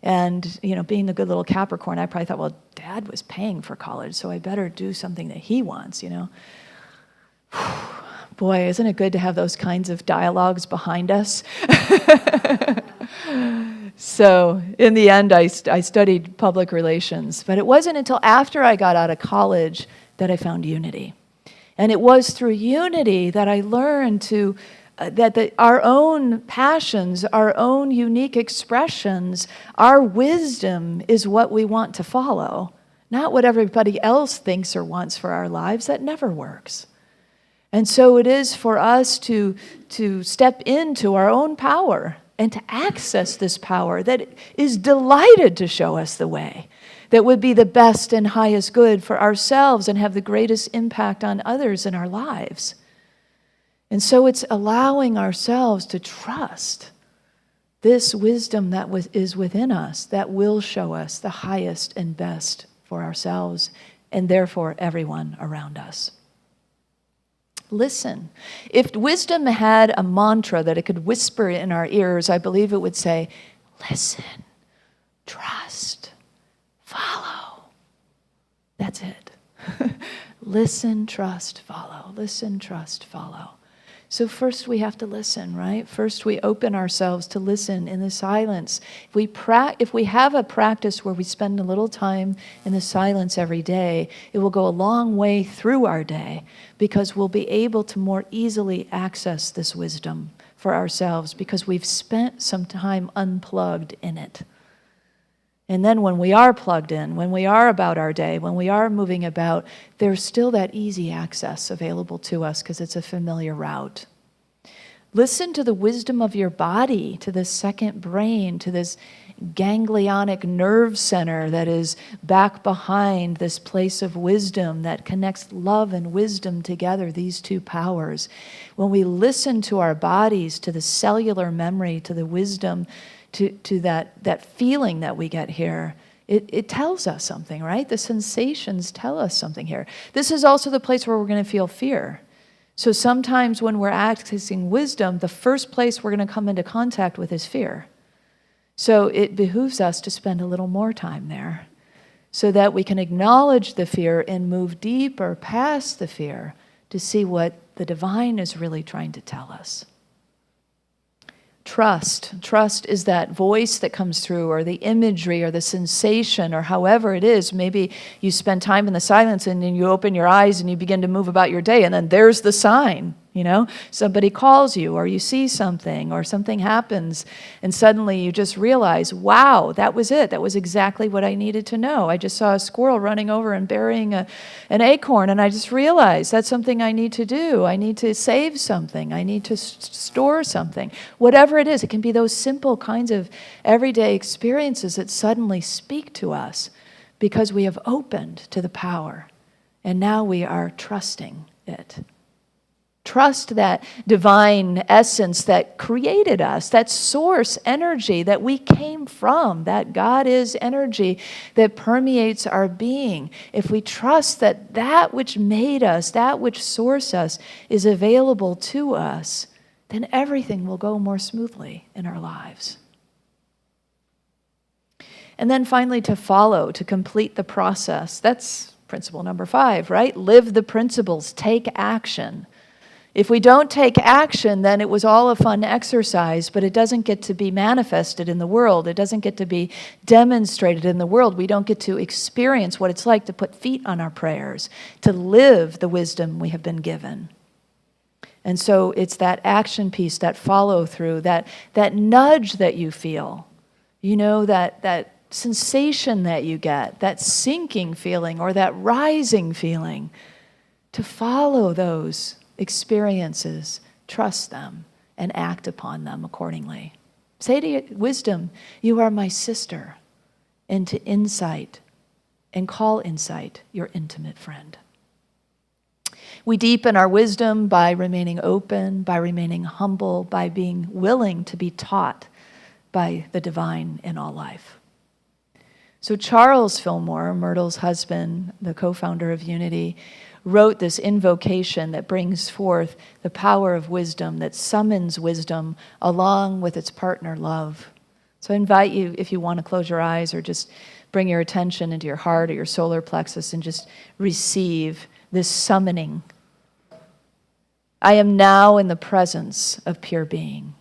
And, being the good little Capricorn, I probably thought, well, Dad was paying for college, so I better do something that he wants, Boy, isn't it good to have those kinds of dialogues behind us? So in the end, I studied public relations. But it wasn't until after I got out of college that I found Unity. And it was through Unity that I learned that our own passions, our own unique expressions, our wisdom is what we want to follow, not what everybody else thinks or wants for our lives. That never works. And so it is for us to step into our own power and to access this power that is delighted to show us the way that would be the best and highest good for ourselves and have the greatest impact on others in our lives. And so it's allowing ourselves to trust this wisdom that is within us that will show us the highest and best for ourselves and therefore everyone around us. Listen. If wisdom had a mantra that it could whisper in our ears, I believe it would say, listen, trust, follow. That's it. Listen, trust, follow. Listen, trust, follow. So first we have to listen, right? First we open ourselves to listen in the silence. If we have a practice where we spend a little time in the silence every day, it will go a long way through our day because we'll be able to more easily access this wisdom for ourselves because we've spent some time unplugged in it. And then when we are plugged in, when we are about our day, when we are moving about, there's still that easy access available to us because it's a familiar route. Listen to the wisdom of your body, to this second brain, to this ganglionic nerve center that is back behind this place of wisdom that connects love and wisdom together, these two powers. When we listen to our bodies, to the cellular memory, to the wisdom, to that feeling that we get here, it tells us something, right? The sensations tell us something here. This is also the place where we're going to feel fear. So sometimes when we're accessing wisdom, the first place we're going to come into contact with is fear. So it behooves us to spend a little more time there so that we can acknowledge the fear and move deeper past the fear to see what the divine is really trying to tell us. Trust. Trust is that voice that comes through, or the imagery, or the sensation, or however it is. Maybe you spend time in the silence and then you open your eyes and you begin to move about your day, and then there's the sign. Somebody calls you, or you see something, or something happens, and suddenly you just realize, wow, that was it. That was exactly what I needed to know. I just saw a squirrel running over and burying an acorn, and I just realized that's something I need to do. I need to save something. I need to store something. Whatever it is, it can be those simple kinds of everyday experiences that suddenly speak to us because we have opened to the power, and now we are trusting it. Trust that divine essence that created us, that source energy that we came from, that God is energy that permeates our being. If we trust that that which made us, that which sourced us, is available to us, then everything will go more smoothly in our lives. And then finally, to follow, to complete the process. That's principle number 5, right? Live the principles, take action. If we don't take action, then it was all a fun exercise, but it doesn't get to be manifested in the world. It doesn't get to be demonstrated in the world. We don't get to experience what it's like to put feet on our prayers, to live the wisdom we have been given. And so it's that action piece, that follow through, that nudge that you feel, that sensation that you get, that sinking feeling or that rising feeling, to follow those experiences, trust them, and act upon them accordingly. Say to wisdom, you are my sister, and to insight, and call insight your intimate friend. We deepen our wisdom by remaining open, by remaining humble, by being willing to be taught by the divine in all life. So Charles Fillmore, Myrtle's husband, the co-founder of Unity, wrote this invocation that brings forth the power of wisdom, that summons wisdom along with its partner love. So I invite you, if you want to close your eyes or just bring your attention into your heart or your solar plexus and just receive this summoning. I am now in the presence of pure being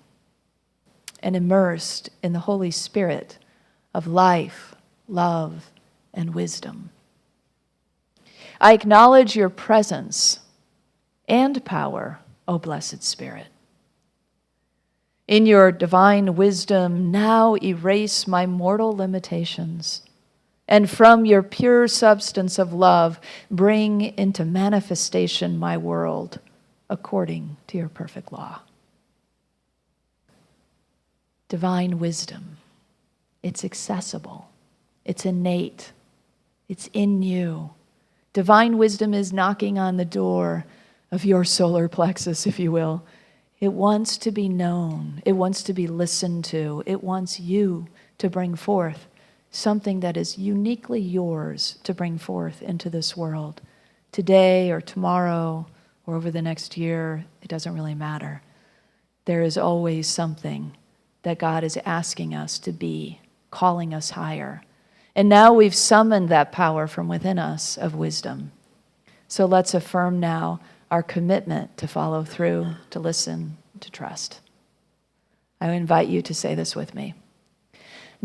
and immersed in the Holy Spirit of life, love, and wisdom. I acknowledge your presence and power, O blessed Spirit. In your divine wisdom, now erase my mortal limitations, and from your pure substance of love, bring into manifestation my world according to your perfect law. Divine wisdom, it's accessible, it's innate, it's in you. Divine wisdom is knocking on the door of your solar plexus, if you will. It wants to be known. It wants to be listened to. It wants you to bring forth something that is uniquely yours to bring forth into this world. Today or tomorrow or over the next year, it doesn't really matter. There is always something that God is asking us to be, calling us higher. And now we've summoned that power from within us of wisdom. So let's affirm now our commitment to follow through, to listen, to trust. I invite you to say this with me.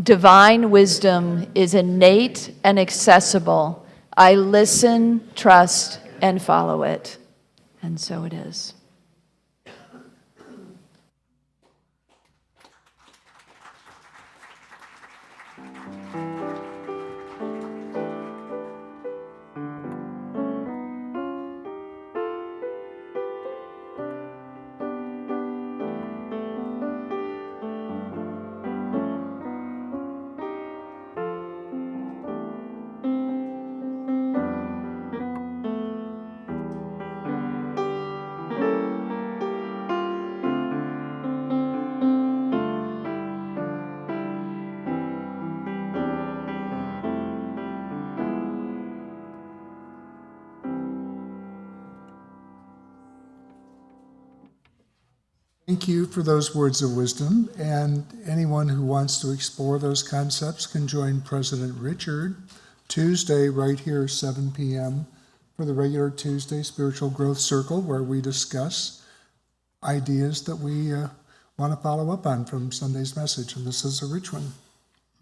Divine wisdom is innate and accessible. I listen, trust, and follow it. And so it is. Thank you for those words of wisdom, and anyone who wants to explore those concepts can join President Richard Tuesday right here, 7 p.m. for the regular Tuesday Spiritual Growth Circle, where we discuss ideas that we want to follow up on from Sunday's message, and this is a rich one.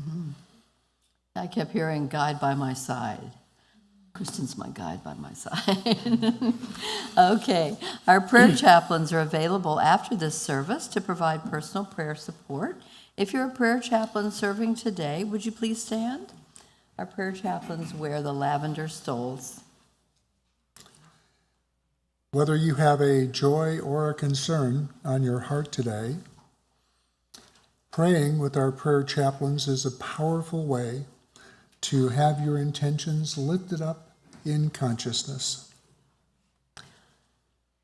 Mm-hmm. I kept hearing guide by my side. Kristin's my guide by my side. Okay, our prayer chaplains are available after this service to provide personal prayer support. If you're a prayer chaplain serving today, would you please stand? Our prayer chaplains wear the lavender stoles. Whether you have a joy or a concern on your heart today, praying with our prayer chaplains is a powerful way to have your intentions lifted up in consciousness.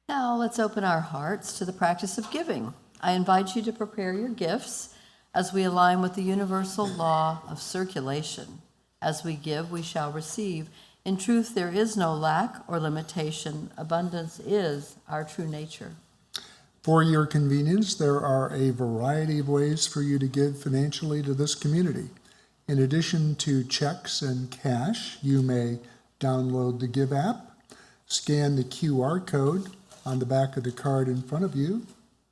Now let's open our hearts to the practice of giving. I invite you to prepare your gifts as we align with the universal law of circulation. As we give, we shall receive. In truth, there is no lack or limitation. Abundance is our true nature. For your convenience, there are a variety of ways for you to give financially to this community. In addition to checks and cash, you may download the Give app, scan the QR code on the back of the card in front of you,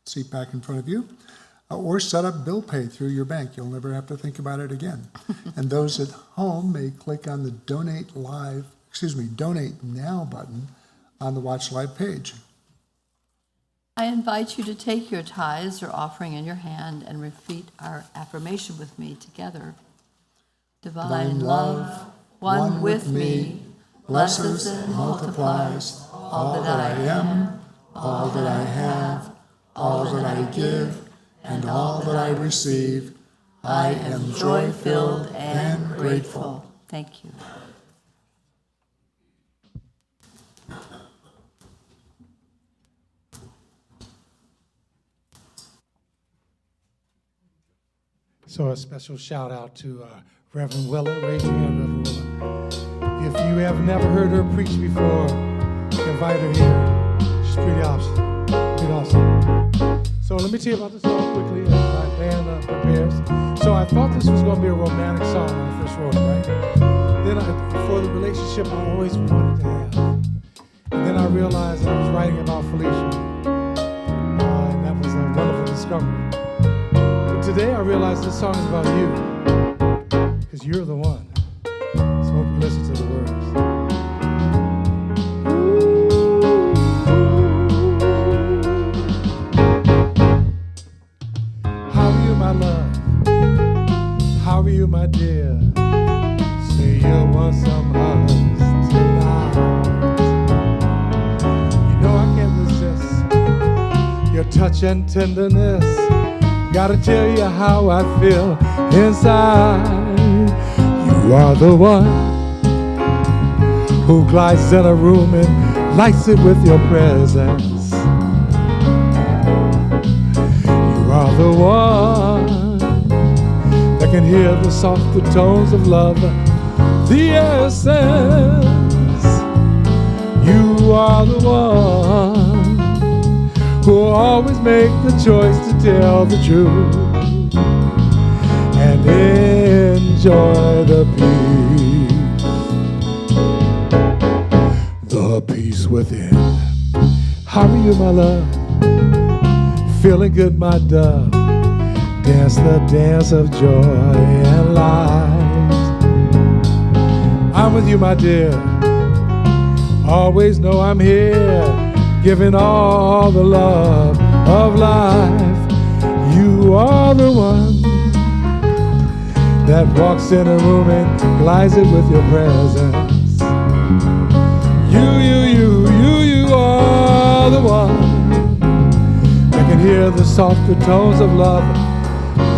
seat back in front of you, or set up bill pay through your bank. You'll never have to think about it again. And those at home may click on the Donate Now button on the Watch Live page. I invite you to take your tithes or offering in your hand and repeat our affirmation with me together. Divine love, one with me, blesses and multiplies all that I am, all that I have, all that I give, and all that I receive. I am joy-filled and grateful. Thank you. So a special shout out to Reverend Willa. Raise your hand, Reverend Willa. If you have never heard her preach before, invite her here. She's pretty awesome. Pretty awesome. So So let me tell you about the song quickly as my band prepares. So I thought this was going to be a romantic song when I first wrote it, right? Then for the relationship I always wanted to have. And then I realized I was writing about Felicia. And that was a wonderful discovery. But today I realized this song is about you. Because you're the one. So hope you listen to the words. How are you, my dear? Say you want some hugs tonight. You know I can't resist your touch and tenderness. Gotta tell you how I feel inside. You are the one who glides in a room and lights it with your presence. You are the one can hear the softer tones of love, the essence. You are the one who will always make the choice to tell the truth and enjoy the peace within. How are you, my love? Feeling good, my dove? Dance the dance of joy and light. I'm with you, my dear. Always know I'm here, giving all the love of life. You are the one that walks in a room and glides it with your presence. You are the one that can hear the softer tones of love,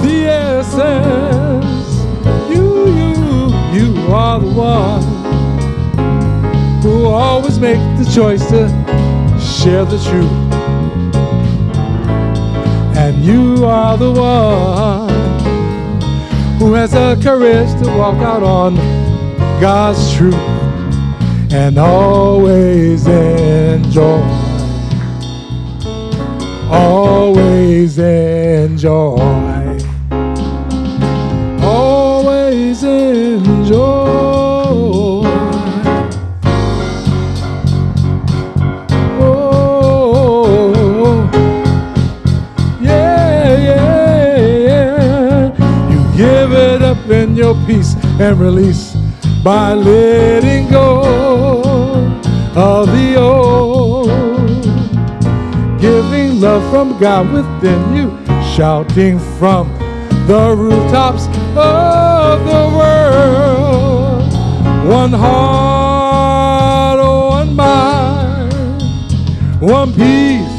the essence. You are the one who will always make the choice to share the truth. And you are the one who has the courage to walk out on God's truth and always enjoy. Always enjoy. Always enjoy. Oh, yeah, yeah, yeah. You give it up in your peace and release by letting go of the old. Giving love from God within you, shouting from the rooftops of the world. One heart, one mind, one peace,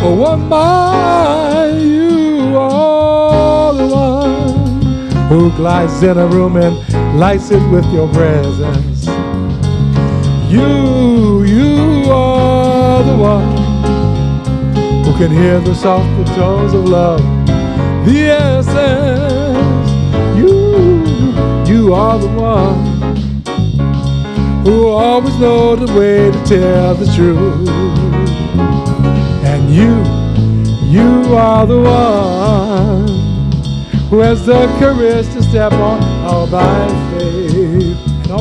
one mind. You are the one who glides in a room and lights it with your presence. You are the one who can hear the softer tones of love, the essence. You are the one who always know the way to tell the truth. And you are the one who has the courage to step on our by faith. And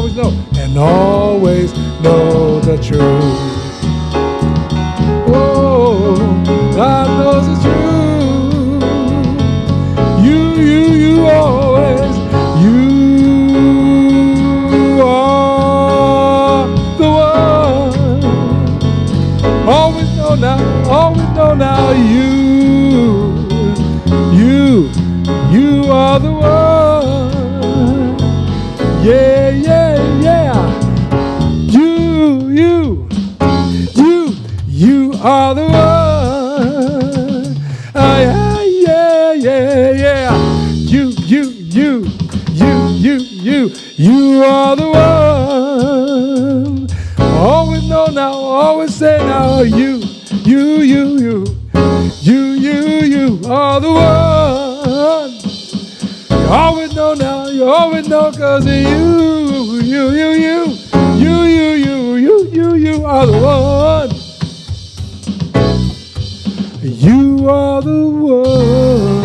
always know the truth. Oh, God knows the truth. You always, you are the one. Always know now, you are the one. Yeah, yeah, yeah. You are the one. Yeah, yeah, yeah, yeah. You are the one. Always know now, always say now, you are the one. You always know now, you always know, 'cause you are the one. You all the world.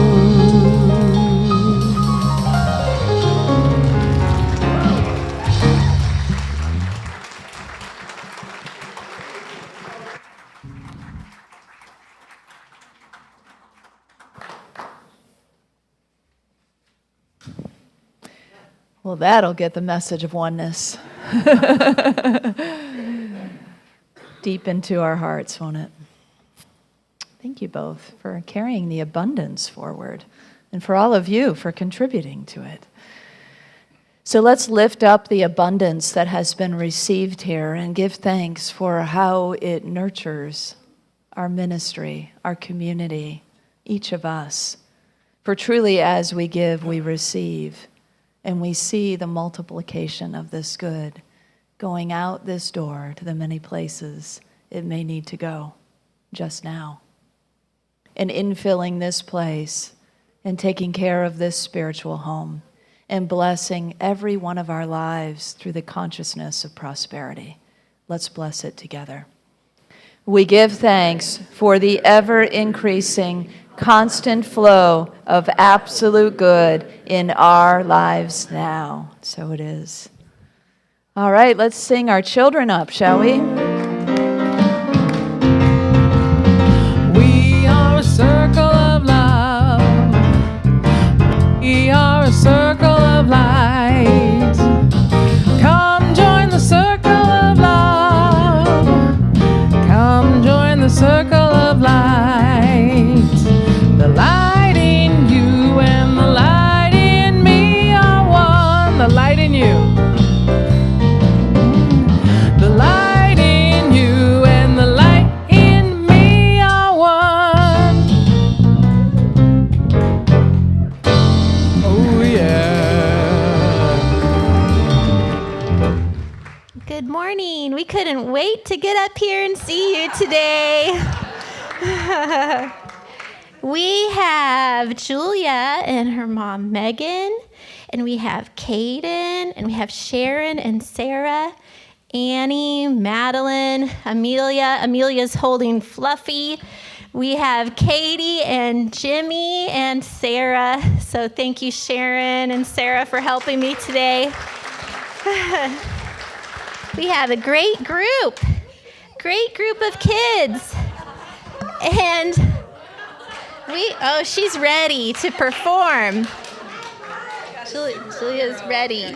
Well, that'll get the message of oneness deep into our hearts, won't it? Thank you both for carrying the abundance forward, and for all of you for contributing to it. So let's lift up the abundance that has been received here and give thanks for how it nurtures our ministry, our community, each of us. For truly as we give, we receive, and we see the multiplication of this good going out this door to the many places it may need to go just now. And infilling this place and taking care of this spiritual home and blessing every one of our lives through the consciousness of prosperity. Let's bless it together. We give thanks for the ever-increasing, constant flow of absolute good in our lives now. So it is. All right, let's sing our children up, shall we? We are a circle of love. We are a circle of light. Come join the circle of love. Come join the circle of light. The light in you and the light in me are one. The light in you. The light in you and the light in me are one. Oh yeah. Good morning. We couldn't wait to get up here and see you today. We have Julia and her mom, Megan, and we have Kaden, and we have Sharon and Sarah, Annie, Madeline, Amelia. Amelia's holding Fluffy. We have Katie and Jimmy and Sarah. So thank you, Sharon and Sarah, for helping me today. We have a great group of kids. And she's ready to perform. Julia's ready.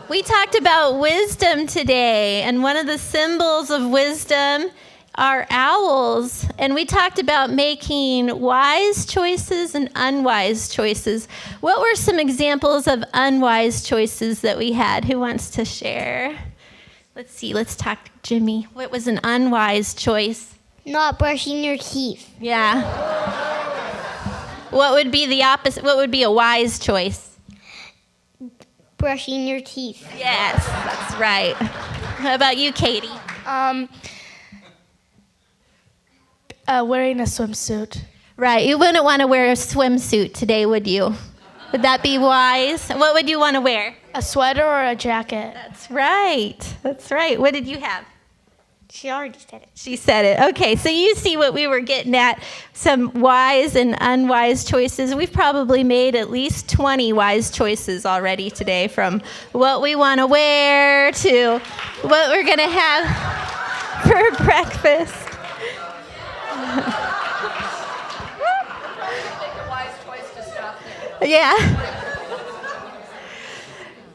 We talked about wisdom today, and one of the symbols of wisdom are owls. And we talked about making wise choices and unwise choices. What were some examples of unwise choices that we had? Who wants to share? Let's see, let's talk to Jimmy. What was an unwise choice? Not brushing your teeth. Yeah. What would be the opposite? What would be a wise choice? Brushing your teeth. Yes, that's right. How about you, Katie? Wearing a swimsuit. Right, you wouldn't want to wear a swimsuit today, would you? Would that be wise? What would you want to wear? A sweater or a jacket. That's right. That's right. What did you have? She already said it. She said it. Okay, so you see what we were getting at, some wise and unwise choices. We've probably made at least 20 wise choices already today, from what we want to wear to what we're going to have for breakfast. Yeah.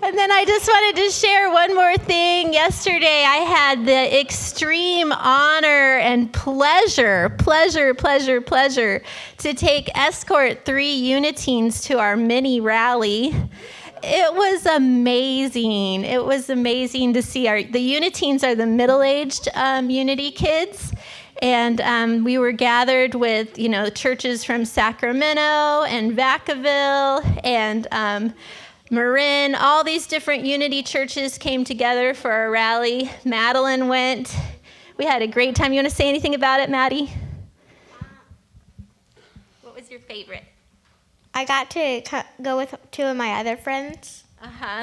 And then I just wanted to share one more thing. Yesterday, I had the extreme honor and pleasure to take Escort 3 Uniteens to our mini rally. It was amazing. It was amazing to see the Uniteens are the middle-aged Unity kids. And we were gathered with, churches from Sacramento and Vacaville and Marin. All these different Unity churches came together for our rally. Madeline went. We had a great time. You want to say anything about it, Maddie? What was your favorite? I got to go with 2 of my other friends.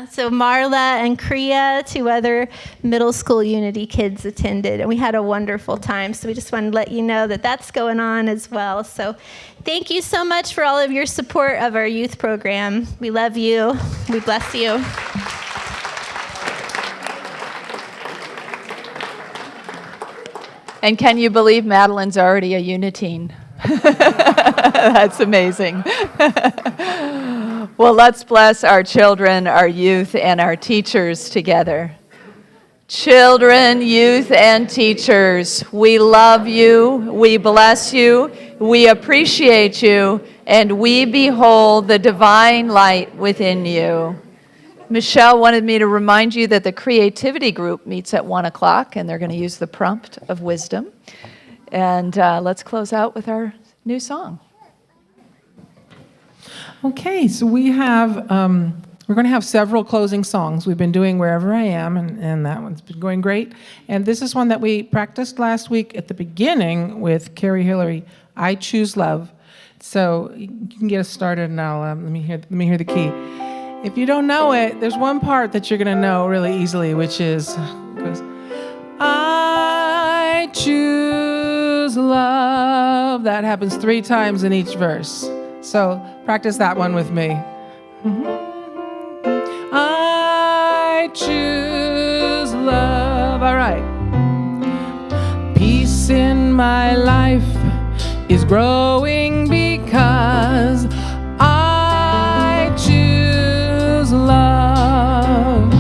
So Marla and Kriya, 2 other middle school Unity kids attended, and we had a wonderful time. So we just wanted to let you know that that's going on as well. So thank you so much for all of your support of our youth program. We love you. We bless you. And can you believe Madeline's already a Uniteen? That's amazing. Well, let's bless our children, our youth, and our teachers together. Children, youth, and teachers, we love you, we bless you, we appreciate you, and we behold the divine light within you. Michelle wanted me to remind you that the creativity group meets at 1 o'clock, and they're going to use the prompt of wisdom. And let's close out with our new song. Okay, so we have, we're going to have several closing songs. We've been doing Wherever I Am, and that one's been going great. And this is one that we practiced last week at the beginning with Carrie Hillary, I Choose Love. So you can get us started, and I'll, let me hear the key. If you don't know it, there's one part that you're going to know really easily, which is, goes, I choose love. That happens 3 times in each verse. So practice that one with me. I choose love. All right. Peace in my life is growing because I choose love.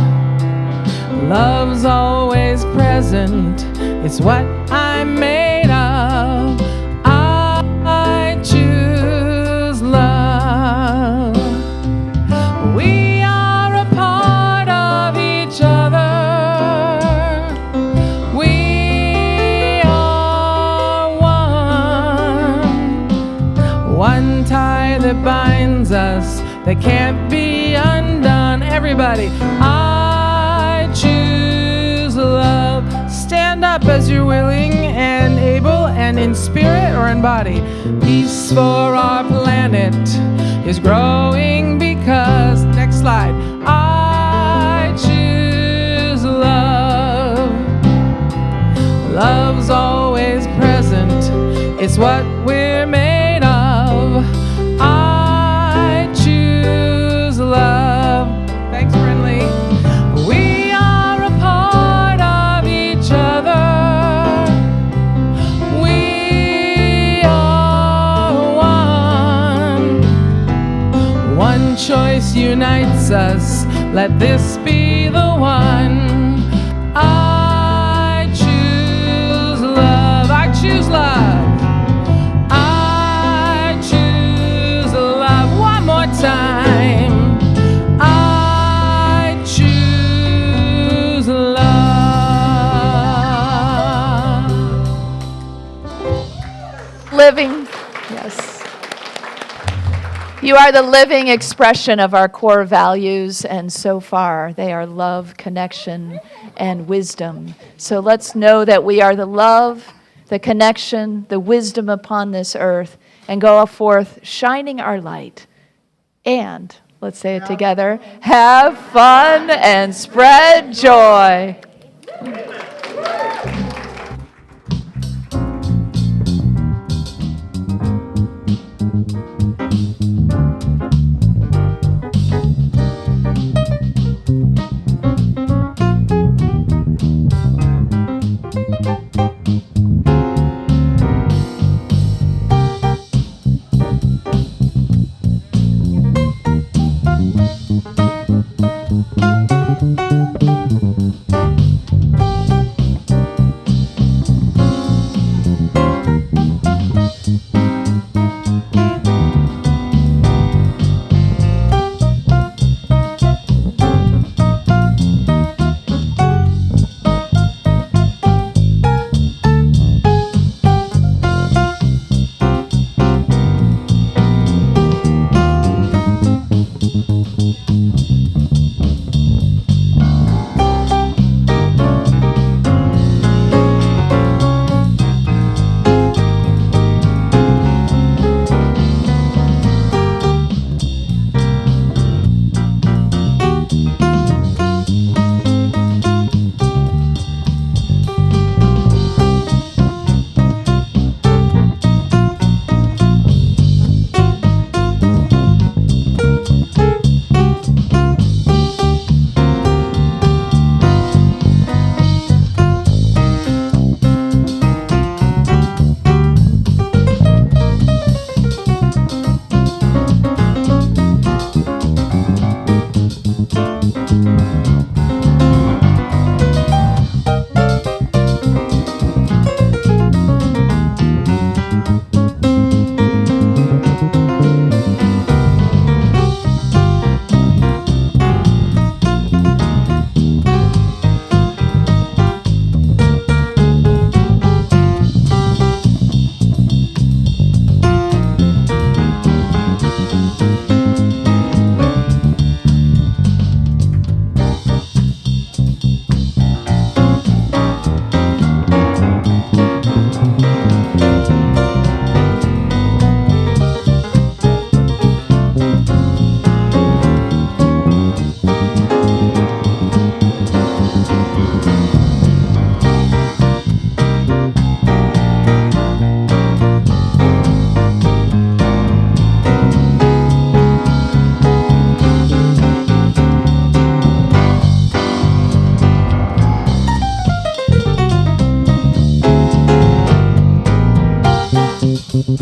Love's always present. It's what I'm made of. I choose love. We are a part of each other. We are one tie that binds us that can't be undone. Everybody, I choose love. Stand up as you're willing and able and in spirit or in body. Peace for our planet is growing because, next slide, I choose love. Love's always present. It's what we're made of. I choose love. Thanks, Brinley. We are a part of each other. We are one. One choice unites us. Let this be the one. I choose love. I choose love. I choose love. One more time. I choose love. Living, yes. You are the living expression of our core values, and so far they are love, connection, and wisdom. So let's know that we are the love, the connection, the wisdom upon this earth, and go forth shining our light. And, let's say it together, have fun and spread joy.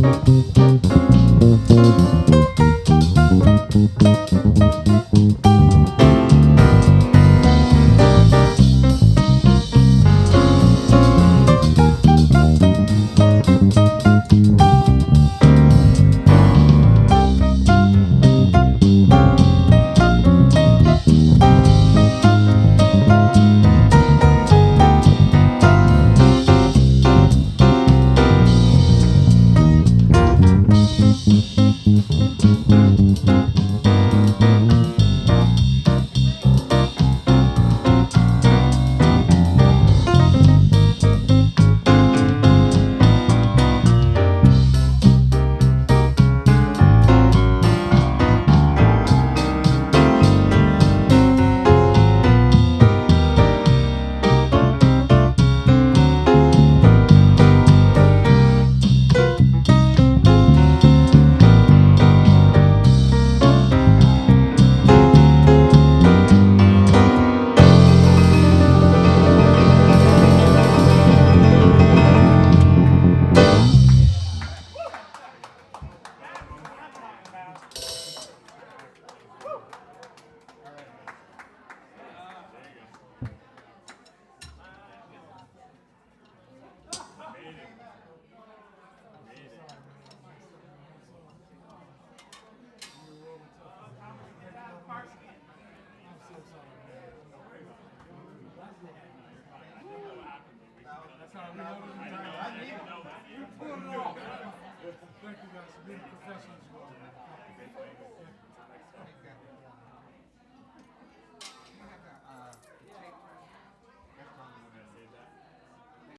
Thank you guys for being professionals.